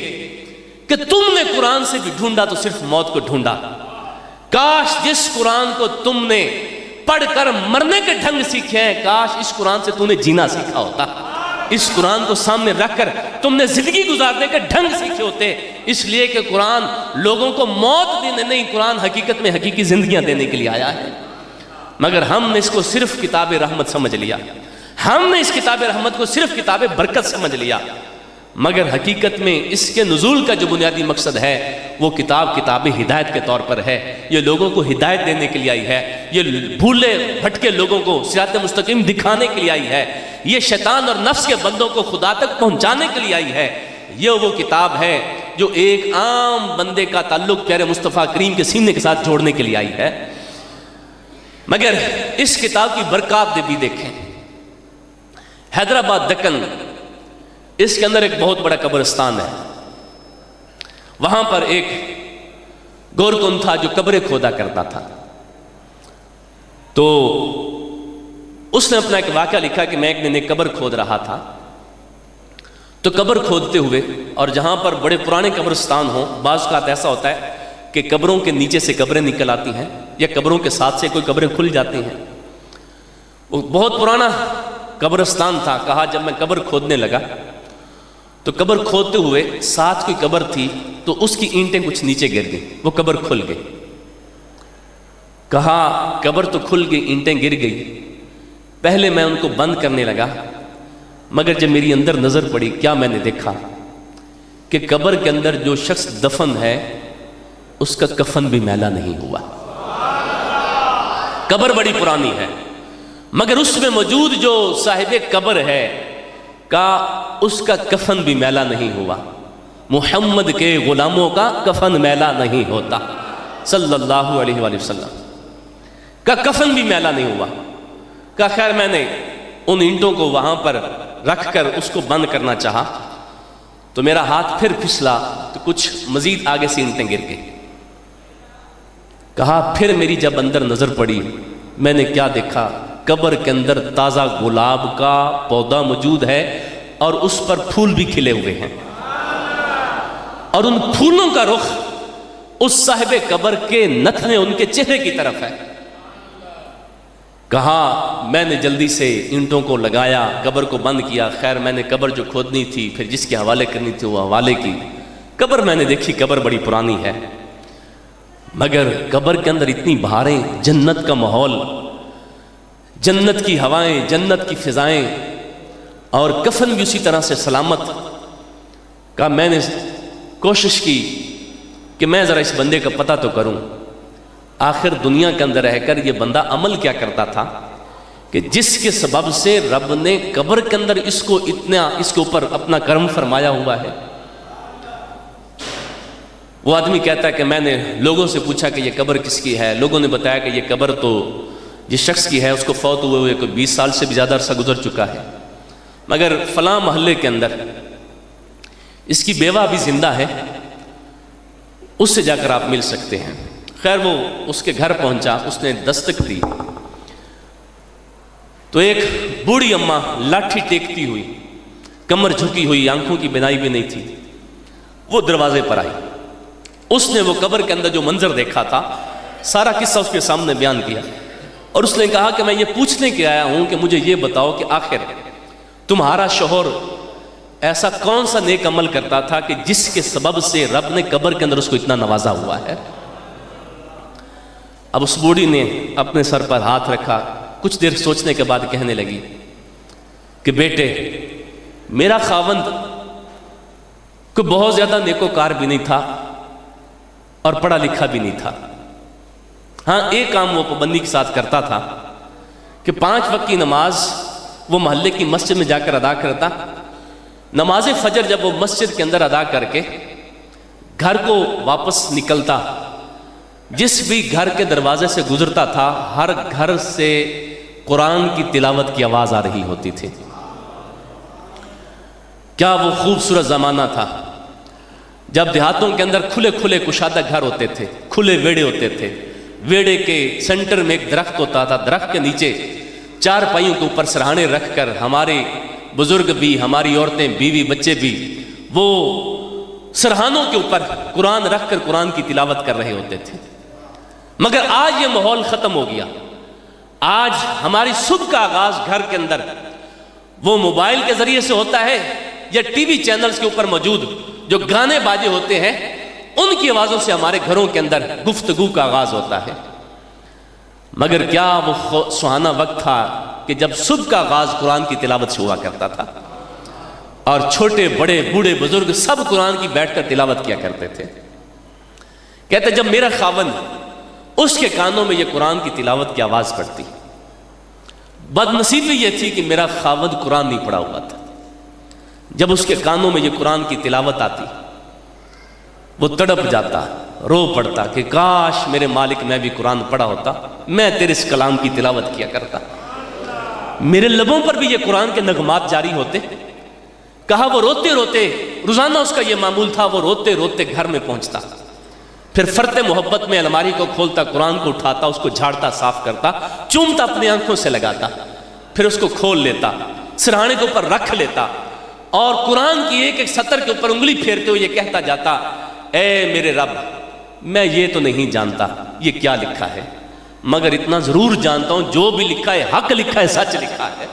کہ تم نے قرآن سے بھی ڈھونڈا تو صرف موت کو ڈھونڈا۔ کاش جس قرآن کو تم نے پڑھ کر مرنے کے ڈھنگ سیکھے ہیں، کاش اس قرآن سے تم نے جینا سیکھا ہوتا، اس قرآن کو سامنے رکھ کر تم نے زندگی گزارنے کے ڈھنگ سیکھے ہوتے۔ اس لیے کہ قرآن لوگوں کو موت دینے نہیں، قرآن حقیقت میں حقیقی زندگیاں دینے کے لیے آیا ہے۔ مگر ہم نے اس کو صرف کتاب رحمت سمجھ لیا، ہم نے اس کتاب رحمت کو صرف کتاب برکت سمجھ لیا، مگر حقیقت میں اس کے نزول کا جو بنیادی مقصد ہے وہ کتاب ہدایت کے طور پر ہے۔ یہ لوگوں کو ہدایت دینے کے لیے آئی ہے، یہ بھولے بھٹکے لوگوں کو صراط مستقیم دکھانے کے لیے آئی ہے، یہ شیطان اور نفس کے بندوں کو خدا تک پہنچانے کے لیے آئی ہے۔ یہ وہ کتاب ہے جو ایک عام بندے کا تعلق پیارے مصطفیٰ کریم کے سینے کے ساتھ جوڑنے کے لیے آئی ہے۔ مگر اس کتاب کی برکات بھی دیکھیں۔ حیدرآباد دکن، اس کے اندر ایک بہت بڑا قبرستان ہے، وہاں پر ایک گورکن تھا جو قبریں کھودا کرتا تھا۔ تو اس نے اپنا ایک واقعہ لکھا کہ میں ایک دن ایک قبر کھود رہا تھا، تو قبر کھودتے ہوئے، اور جہاں پر بڑے پرانے قبرستان ہوں بعض اوقات ایسا ہوتا ہے کہ قبروں کے نیچے سے قبریں نکل آتی ہیں یا قبروں کے ساتھ سے کوئی قبریں کھل جاتی ہیں۔ وہ بہت پرانا قبرستان تھا۔ کہا جب میں قبر کھودنے لگا تو قبر کھودتے ہوئے ساتھ کوئی قبر تھی تو اس کی اینٹیں کچھ نیچے گر گئیں، وہ قبر کھل گئی۔ کہا قبر تو کھل گئی، اینٹیں گر گئی، پہلے میں ان کو بند کرنے لگا، مگر جب میری اندر نظر پڑی کیا میں نے دیکھا کہ قبر کے اندر جو شخص دفن ہے اس کا کفن بھی میلا نہیں ہوا۔ قبر بڑی پرانی ہے مگر اس میں موجود جو صاحب قبر ہے اس کا کفن بھی میلا نہیں ہوا۔ محمد کے غلاموں کا کفن میلا نہیں ہوتا صلی اللہ علیہ وآلہ وسلم کا کفن بھی میلا نہیں ہوا۔ کہا خیر میں نے ان اینٹوں کو وہاں پر رکھ کر اس کو بند کرنا چاہا تو میرا ہاتھ پھر پھسلا تو کچھ مزید آگے سے اینٹیں گر گئی۔ کہا پھر میری جب اندر نظر پڑی میں نے کیا دیکھا، قبر کے اندر تازہ گلاب کا پودا موجود ہے اور اس پر پھول بھی کھلے ہوئے ہیں، اور ان پھولوں کا رخ اس صاحب قبر کے نتنے ان کے چہرے کی طرف ہے۔ کہا میں نے جلدی سے اینٹوں کو لگایا، قبر کو بند کیا۔ خیر میں نے قبر جو کھودنی تھی پھر جس کے حوالے کرنی تھی وہ حوالے کی۔ قبر میں نے دیکھی، قبر بڑی پرانی ہے مگر قبر کے اندر اتنی بہاریں، جنت کا ماحول، جنت کی ہوائیں، جنت کی فضائیں، اور کفن بھی اسی طرح سے سلامت۔ کہا میں نے کوشش کی کہ میں ذرا اس بندے کا پتہ تو کروں، آخر دنیا کے اندر رہ کر یہ بندہ عمل کیا کرتا تھا کہ جس کے سبب سے رب نے قبر کے اندر اس کے اوپر اپنا کرم فرمایا ہوا ہے۔ وہ آدمی کہتا ہے کہ میں نے لوگوں سے پوچھا کہ یہ قبر کس کی ہے، لوگوں نے بتایا کہ یہ قبر تو جس شخص کی ہے اس کو فوت ہوئے کوئی 20 سال سے بھی زیادہ عرصہ گزر چکا ہے، مگر فلاں محلے کے اندر اس کی بیوہ بھی زندہ ہے، اس سے جا کر آپ مل سکتے ہیں۔ خیر وہ اس کے گھر پہنچا، اس نے دستک دی تو ایک بوڑھی اماں لاٹھی ٹیکتی ہوئی، کمر جھکی ہوئی، آنکھوں کی بینائی بھی نہیں تھی، وہ دروازے پر آئی۔ اس نے وہ قبر کے اندر جو منظر دیکھا تھا سارا قصہ اس کے سامنے بیان کیا، اور اس نے کہا کہ میں یہ پوچھنے کے آیا ہوں کہ مجھے یہ بتاؤ کہ آخر تمہارا شوہر ایسا کون سا نیک عمل کرتا تھا کہ جس کے سبب سے رب نے قبر کے اندر اس کو اتنا نوازا ہوا ہے۔ اب اس بوڑھی نے اپنے سر پر ہاتھ رکھا، کچھ دیر سوچنے کے بعد کہنے لگی کہ بیٹے میرا خاوند کوئی بہت زیادہ نیکوکار بھی نہیں تھا اور پڑھا لکھا بھی نہیں تھا، ہاں ایک کام وہ پابندی کے ساتھ کرتا تھا کہ 5 وقت کی نماز وہ محلے کی مسجد میں جا کر ادا کرتا، نماز فجر جب وہ مسجد کے اندر ادا کر کے گھر کو واپس نکلتا، جس بھی گھر کے دروازے سے گزرتا تھا ہر گھر سے قرآن کی تلاوت کی آواز آ رہی ہوتی تھی۔ کیا وہ خوبصورت زمانہ تھا جب دیہاتوں کے اندر کھلے کھلے کشادہ گھر ہوتے تھے، کھلے ویڑے ہوتے تھے، ویڑے کے سینٹر میں ایک درخت ہوتا تھا، درخت کے نیچے 4 پائیوں کے اوپر سرہانے رکھ کر ہمارے بزرگ بھی، ہماری عورتیں، بیوی بچے بھی وہ سرہانوں کے اوپر قرآن رکھ کر قرآن کی تلاوت کر رہے ہوتے تھے۔ مگر آج یہ ماحول ختم ہو گیا، آج ہماری صبح کا آغاز گھر کے اندر وہ موبائل کے ذریعے سے ہوتا ہے یا ٹی وی چینلز کے اوپر موجود جو گانے باجے ہوتے ہیں ان کی آوازوں سے ہمارے گھروں کے اندر گفتگو کا آغاز ہوتا ہے۔ مگر کیا وہ سہانا وقت تھا کہ جب صبح کا آغاز قرآن کی تلاوت سے ہوا کرتا تھا اور چھوٹے بڑے بوڑھے بزرگ سب قرآن کی بیٹھ کر تلاوت کیا کرتے تھے۔ کہتے جب میرا خاوند اس کے کانوں میں یہ قرآن کی تلاوت کی آواز پڑتی، بد نصیبی یہ تھی کہ میرا خاوند قرآن نہیں پڑھا ہوا تھا، جب اس کے کانوں میں یہ قرآن کی تلاوت آتی وہ تڑپ جاتا، رو پڑتا کہ کاش میرے مالک میں بھی قرآن پڑھا ہوتا، میں تیرے اس کلام کی تلاوت کیا کرتا، میرے لبوں پر بھی یہ قرآن کے نغمات جاری ہوتے۔ کہا وہ روتے روتے، روزانہ اس کا یہ معمول تھا، وہ روتے روتے گھر میں پہنچتا، پھر فرتے محبت میں الماری کو کھولتا، قرآن کو اٹھاتا، اس کو جھاڑتا، صاف کرتا، چومتا، اپنی آنکھوں سے لگاتا، پھر اس کو کھول لیتا، سرہانے کے اوپر رکھ لیتا اور قرآن کی ایک ایک سطر کے اوپر انگلی پھیرتے ہوئے یہ کہتا جاتا، اے میرے رب میں یہ تو نہیں جانتا یہ کیا لکھا ہے، مگر اتنا ضرور جانتا ہوں جو بھی لکھا ہے حق لکھا ہے، سچ لکھا ہے۔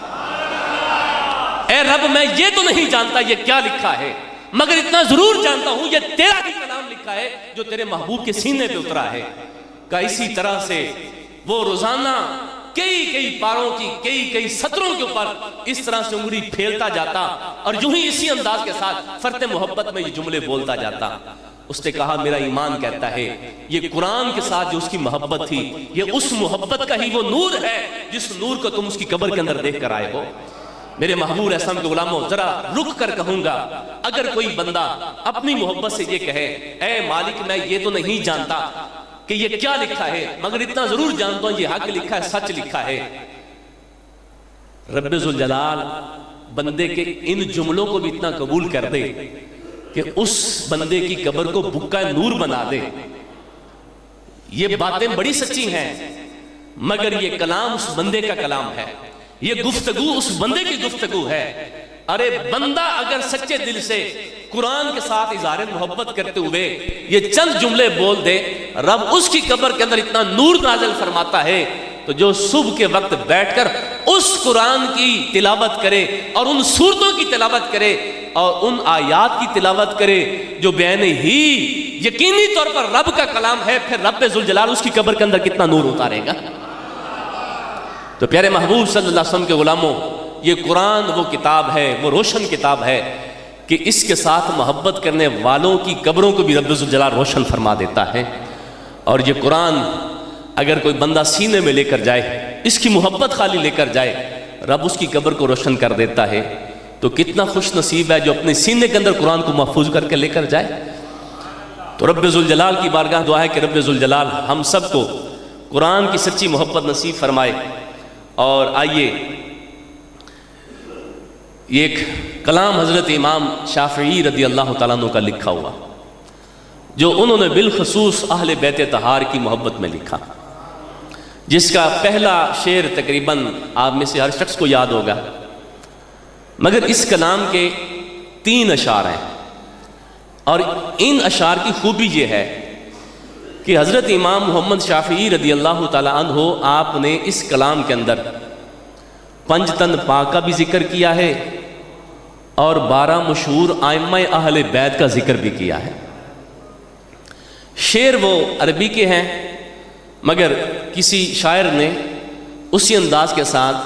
اے رب میں یہ تو نہیں جانتا یہ کیا لکھا ہے، مگر اتنا ضرور جانتا ہوں یہ تیرا ہی کلام لکھا ہے جو تیرے محبوب کے سینے پہ اترا ہے۔ کہ اسی طرح سے وہ روزانہ کئی پاروں کی کئی سطروں کے اوپر اس طرح سے انگلی پھیلتا جاتا اور یوں ہی اسی انداز کے ساتھ فرط محبت میں یہ جملے بولتا جاتا۔ اس نے کہا میرا ایمان کہتا ہے یہ قرآن کے ساتھ جو اس کی محبت تھی یہ اس محبت کا ہی وہ نور ہے جس نور کو تم اس کی قبر کے اندر دیکھ کر آئے ہو۔ میرے محبوب علیہ السلام کے غلاموں، ذرا رک کر کہوں گا، اگر کوئی بندہ اپنی محبت سے یہ کہے اے مالک میں یہ تو نہیں جانتا کہ یہ کیا لکھا ہے، مگر اتنا ضرور جانتا ہوں یہ حق لکھا ہے، سچ لکھا ہے، رب ذوالجلال بندے کے ان جملوں کو بھی اتنا قبول کر دے کہ اس بندے کی قبر کو بکا نور بنا دے۔ یہ باتیں بڑی سچی ہیں، مگر یہ کلام اس بندے کا کلام ہے، یہ گفتگو اس بندے کی گفتگو ہے۔ ارے بندہ اگر سچے دل سے قرآن کے ساتھ اظہار محبت کرتے ہوئے یہ چند جملے بول دے، رب اس کی قبر کے اندر اتنا نور نازل فرماتا ہے، تو جو صبح کے وقت بیٹھ کر اس قرآن کی تلاوت کرے اور ان سورتوں کی تلاوت کرے اور ان آیات کی تلاوت کرے جو بین ہی یقینی طور پر رب کا کلام ہے، پھر رب ذوالجلال اس کی قبر کے اندر کتنا نور اتارے گا۔ تو پیارے محبوب صلی اللہ علیہ وسلم کے غلاموں، یہ قرآن وہ کتاب ہے، وہ روشن کتاب ہے کہ اس کے ساتھ محبت کرنے والوں کی قبروں کو بھی رب ذوالجلال روشن فرما دیتا ہے۔ اور یہ قرآن اگر کوئی بندہ سینے میں لے کر جائے، اس کی محبت خالی لے کر جائے، رب اس کی قبر کو روشن کر دیتا ہے۔ تو کتنا خوش نصیب ہے جو اپنے سینے کے اندر قرآن کو محفوظ کر کے لے کر جائے۔ تو رب ذوالجلال کی بارگاہ دعا ہے کہ رب ذوالجلال ہم سب کو قرآن کی سچی محبت نصیب فرمائے۔ اور آئیے یہ ایک کلام حضرت امام شافعی رضی اللہ تعالیٰ عنہ کا لکھا ہوا جو انہوں نے بالخصوص اہل بیت طہار کی محبت میں لکھا، جس کا پہلا شعر تقریباً آپ میں سے ہر شخص کو یاد ہوگا، مگر اس کلام کے 3 اشعار ہیں۔ اور ان اشعار کی خوبی یہ ہے کہ حضرت امام محمد شافعی رضی اللہ تعالیٰ عنہ آپ نے اس کلام کے اندر 5 تن پاک کا بھی ذکر کیا ہے اور 12 مشہور ائمہ اہل بیت کا ذکر بھی کیا ہے۔ شعر وہ عربی کے ہیں، مگر کسی شاعر نے اسی انداز کے ساتھ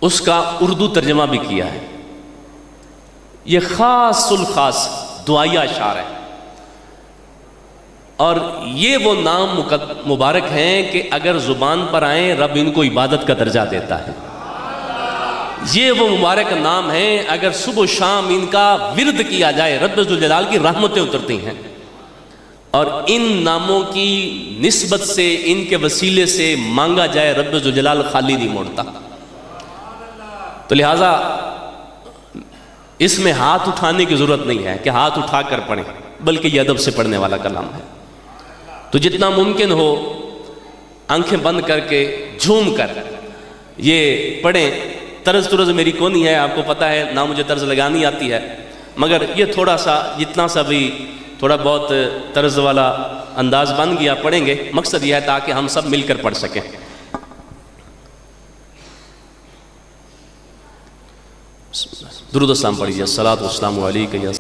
اس کا اردو ترجمہ بھی کیا ہے۔ یہ خاص الخاص دعائیہ اشعار ہے، اور یہ وہ نام مبارک ہیں کہ اگر زبان پر آئیں رب ان کو عبادت کا درجہ دیتا ہے۔ یہ وہ مبارک نام ہیں اگر صبح و شام ان کا ورد کیا جائے رب ذوالجلال کی رحمتیں اترتی ہیں، اور ان ناموں کی نسبت سے ان کے وسیلے سے مانگا جائے رب ذوالجلال خالی نہیں موڑتا۔ تو لہٰذا اس میں ہاتھ اٹھانے کی ضرورت نہیں ہے کہ ہاتھ اٹھا کر پڑھیں، بلکہ یہ ادب سے پڑھنے والا کلام ہے۔ تو جتنا ممکن ہو آنکھیں بند کر کے جھوم کر یہ پڑھیں۔ طرز میری کونی ہے، آپ کو پتہ ہے، نہ مجھے طرز لگانی آتی ہے، مگر یہ تھوڑا سا جتنا سا بھی تھوڑا بہت طرز والا انداز بن گیا پڑھیں گے۔ مقصد یہ ہے تاکہ ہم سب مل کر پڑھ سکیں۔ درود و سلام پڑھیے۔ الصلاۃ والسلام علیک یا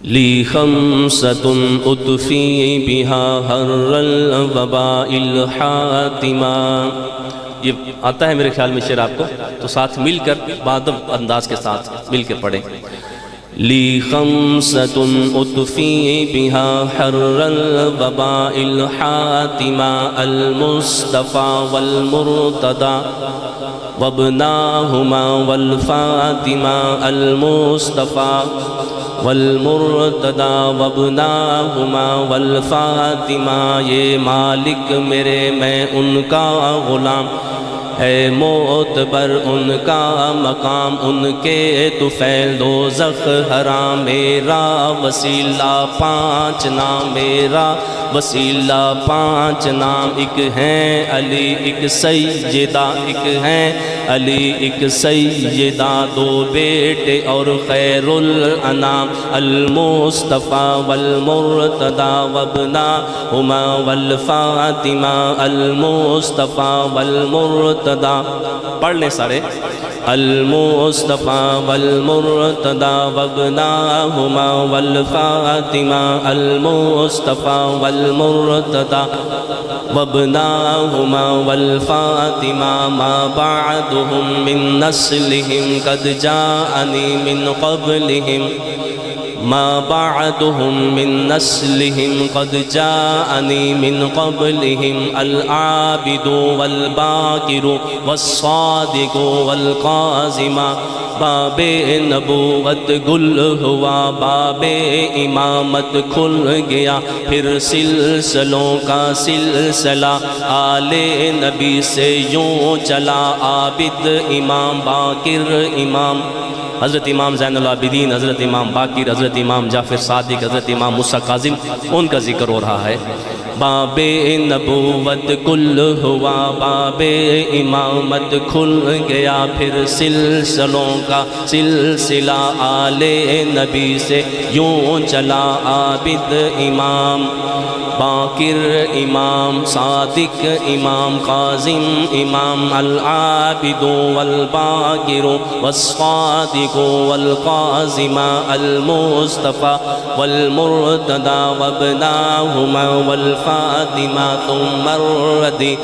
لی خمسۃ اطفی بہا حر الوباء الحاتمہ۔ یہ آتا ہے میرے خیال میں شعر آپ کو، تو ساتھ مل کر بادب انداز کے ساتھ مل کے پڑھیں۔ لی خمسۃ اطفی بہا حر الوباء الحاتمہ المصطفیٰ والمرتضیٰ وابناہما والفاطمہ المصطفیٰ والمرتضیٰ وابناہما والفاطمہ۔ یہ مالک میرے میں ان کا غلام ہے معتبر ان کا مقام، ان کے طفیل دوزخ حرام، میرا وسیلہ 5 نام، میرا وسیلہ 5 نام، ایک ہیں علی ایک سیدہ، ایک ہیں علی ایک سیدہ، 2 بیٹے اور خیر الانام، المصطفیٰ والمرتضیٰ وابناہما والفاطمہ، المصطفیٰ والمرتضیٰ والمرتضى پڑھ لیں سارے المصطفى والمرتضى وابناهما والفاطمة المصطفى والمرتضى وابناهما والفاطمة ما بعدهم من نسلهم قد جاءني من قبلهم ما بعدهم من نسلهم قد جاءني من قبلهم العابد والباكر والصادق والقاسم باب نبوت گل ہوا باب امامت کھل گیا پھر سلسلوں کا سلسلہ آل نبی سے یوں چلا عابد امام باکر امام حضرت امام زین العابدین حضرت امام باقر حضرت امام جعفر صادق حضرت امام موسیٰ کاظم ان کا ذکر ہو رہا ہے باب نبوت کل ہوا باب امامت کھل گیا پھر سلسلوں کا سلسلہ آل نبی سے یوں چلا عابد امام باقر امام صادق امام قاسم امام العابد والباقر والصادق والقاسم المصطفى والمرتضى وابناهما والفاطمة ثم الردي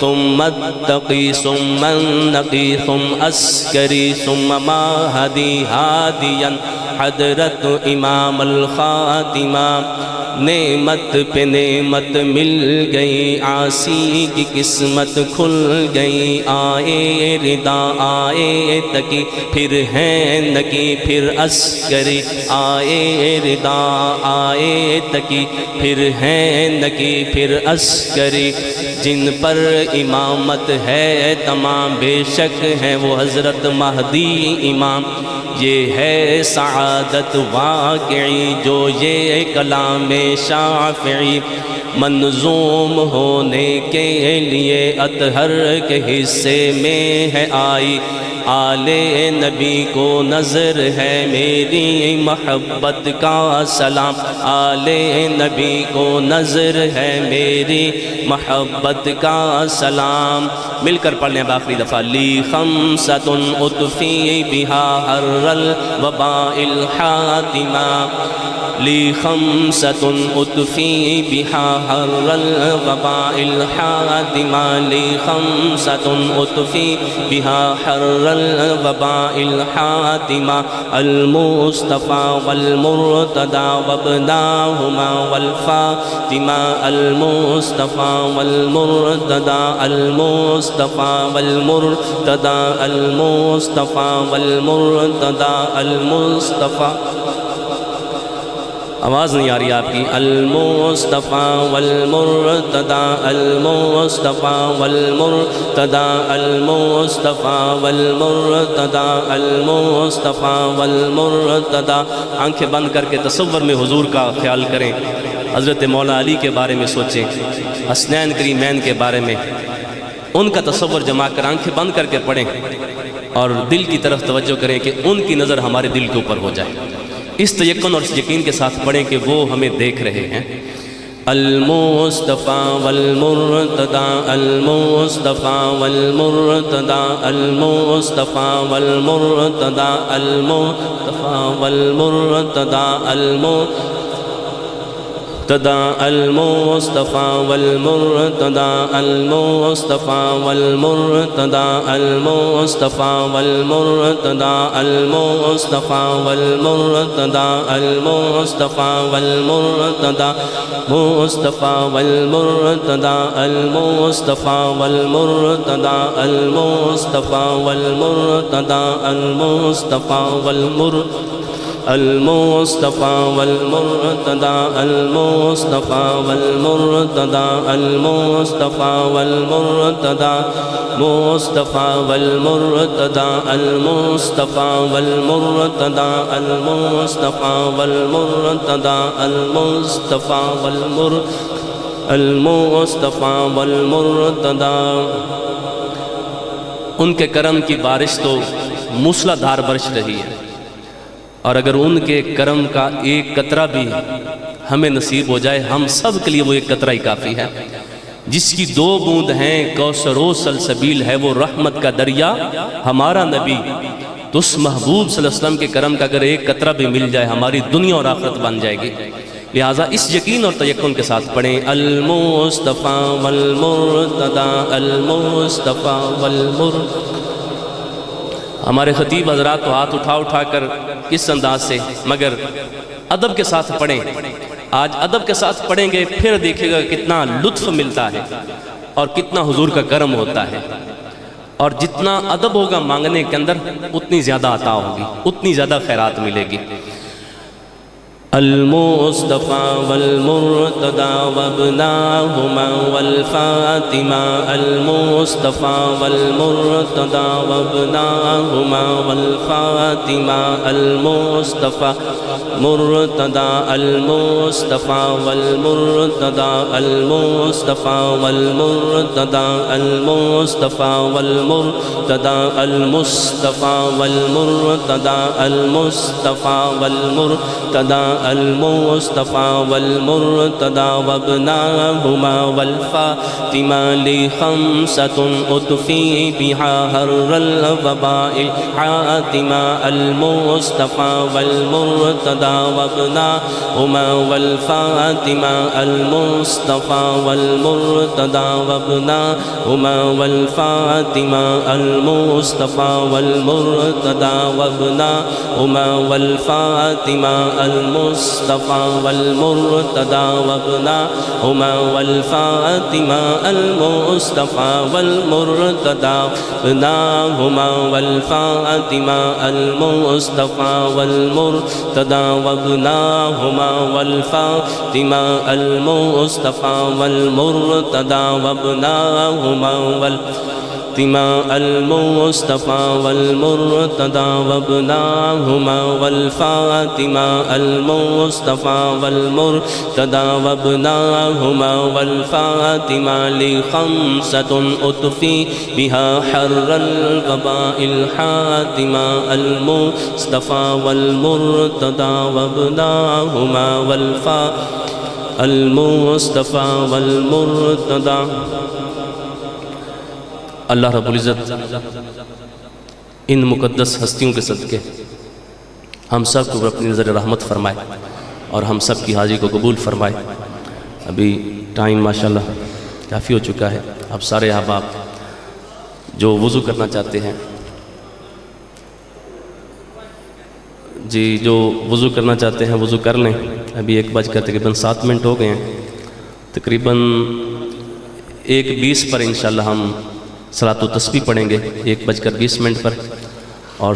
ثم التقي ثم النقي ثم عسكري ثم مهدي هاديا حضرت امام الخاتمہ نعمت پہ نعمت مل گئی عاصی کی قسمت کھل گئی آئے ردا آئے تکی پھر ہیں نکی پھر عسکری آئے ردا آئے تکی پھر ہیں نکی پھر عسکری جن پر امامت ہے تمام بے شک ہیں وہ حضرت مہدی امام یہ ہے سعادت واقعی جو یہ کلام شافعی منظوم ہونے کے لیے اطہر کے حصے میں ہے آئی آل نبی کو نظر ہے میری محبت کا سلام آل نبی کو نظر ہے میری محبت کا سلام مل کر پڑھ لیں باقی دفعہ لی خمسۃ اطفی بہا حر الوباء الحاتمہ لی خمسۃ اطفی بہا حر الوباء الحاتمہ لی خمسۃ اطفی بہا حر الوباء الحاتمہ المصطفى والمرتضى وابناهما والفاطمة المصطفى والمرتضى المصطفى والمرتضى المصطفى والمرتضى المصطفى آواز نہیں آ رہی آپ کی المصطفى والمرتضى المصطفى والمرتضى المصطفى والمرتضى المصطفى والمرتضى آنکھیں بند کر کے تصور میں حضور کا خیال کریں حضرت مولا علی کے بارے میں سوچیں حسنین کریمین کے بارے میں ان کا تصور جما کر آنکھیں بند کر کے پڑھیں اور دل کی طرف توجہ کریں کہ ان کی نظر ہمارے دل کے اوپر ہو جائے اس تیقن اور اس یقین کے ساتھ پڑھیں کہ وہ ہمیں دیکھ رہے ہیں المصطفى والمرتضى المصطفى والمرتضى المصطفى والمرتضى المصطفى والمرتضى المصطفى والمرتضى المصطفى والمرتضى المصطفى والمرتضى المصطفى والمرتضى المصطفى والمرتضى مصطفى والمرتضى المصطفى والمرتضى المصطفى والمرتضى المصطفى المصطفى والمرتضى المصطفى والمرتضى المصطفى والمرتضى مصطفى والمرتضى المصطفى والمرتضى المصطفى والمرتضى المصطفى المصطفى والمرتضى ان کے کرم کی بارش تو موسلا دھار برش رہی ہے اور اگر ان کے کرم کا ایک قطرہ بھی ہمیں نصیب ہو جائے ہم سب کے لیے وہ ایک قطرہ ہی کافی ہے جس کی 2 بوند ہیں کوثر و سلسبیل ہے وہ رحمت کا دریا ہمارا نبی، تو اس محبوب صلی اللہ علیہ وسلم کے کرم کا اگر ایک قطرہ بھی مل جائے ہماری دنیا اور آخرت بن جائے گی۔ لہٰذا اس یقین اور تیقن کے ساتھ پڑھیں المصطفیٰ والمرتضیٰ المصطفیٰ ہمارے خطیب حضرات تو ہاتھ اٹھا کر کس انداز سے، مگر ادب کے ساتھ پڑھیں۔ آج ادب کے ساتھ پڑھیں گے پھر دیکھیں گا کتنا لطف ملتا ہے اور کتنا حضور کا کرم ہوتا ہے، اور جتنا ادب ہوگا مانگنے کے اندر اتنی زیادہ عطا ہوگی، اتنی زیادہ خیرات ملے گی۔ المصطفیٰ والمرتضیٰ وابناہما والفاطمہ المصطفیٰ والمرتضیٰ وابناہما والفاطمہ المصطفیٰ مرتضیٰ المصطفیٰ والمرتضیٰ المصطفیٰ والمرتضیٰ المصطفیٰ والمرتضیٰ المصطفیٰ والمرتضیٰ المصطفیٰ والمرتضیٰ المصطفیٰ والمرتضیٰ وابناہما والفاطمہ لخمسة اطفی بها حر الوباء حاتمہ المصطفیٰ والمرتضیٰ وابناہما والفاطمہ المصطفیٰ والمرتضیٰ وابناہما والفاطمہ المصطفیٰ والمرتضیٰ وابناہما والفاطمہ المصطفیٰ والمرتضیٰ وابناہما والفاطمہ المصطفیٰ والمرتضیٰ وابناہما والفاطمہ المصطفیٰ والمرتضیٰ وابناہما والفاطمہ المصطفیٰ والمرتضیٰ وابناہما والفاطمہ المصطفیٰ والمرتضیٰ وابناہما والفاطمہ المصطفیٰ والمرتضیٰ وابناہما والفاطمہ لخمسة اطفی بها حر الوباء الحاتمہ المصطفیٰ والمرتضیٰ وابناہما والفاطمہ المصطفیٰ والمرتضیٰ۔ اللہ رب العزت ان مقدس ہستیوں کے صدقے ہم سب کو اپنی نظر رحمت فرمائے اور ہم سب کی حاضری کو قبول فرمائے۔ ابھی ٹائم ماشاءاللہ کافی ہو چکا ہے، اب سارے احباب جو وضو کرنا چاہتے ہیں جی جو وضو کرنا چاہتے ہیں وضو کر لیں۔ ابھی 1 تقریباً 7 منٹ ہو گئے ہیں، تقریباً 1:20 پر انشاءاللہ ہم صلاۃ و تسبیح پڑھیں گے 1:20 پر، اور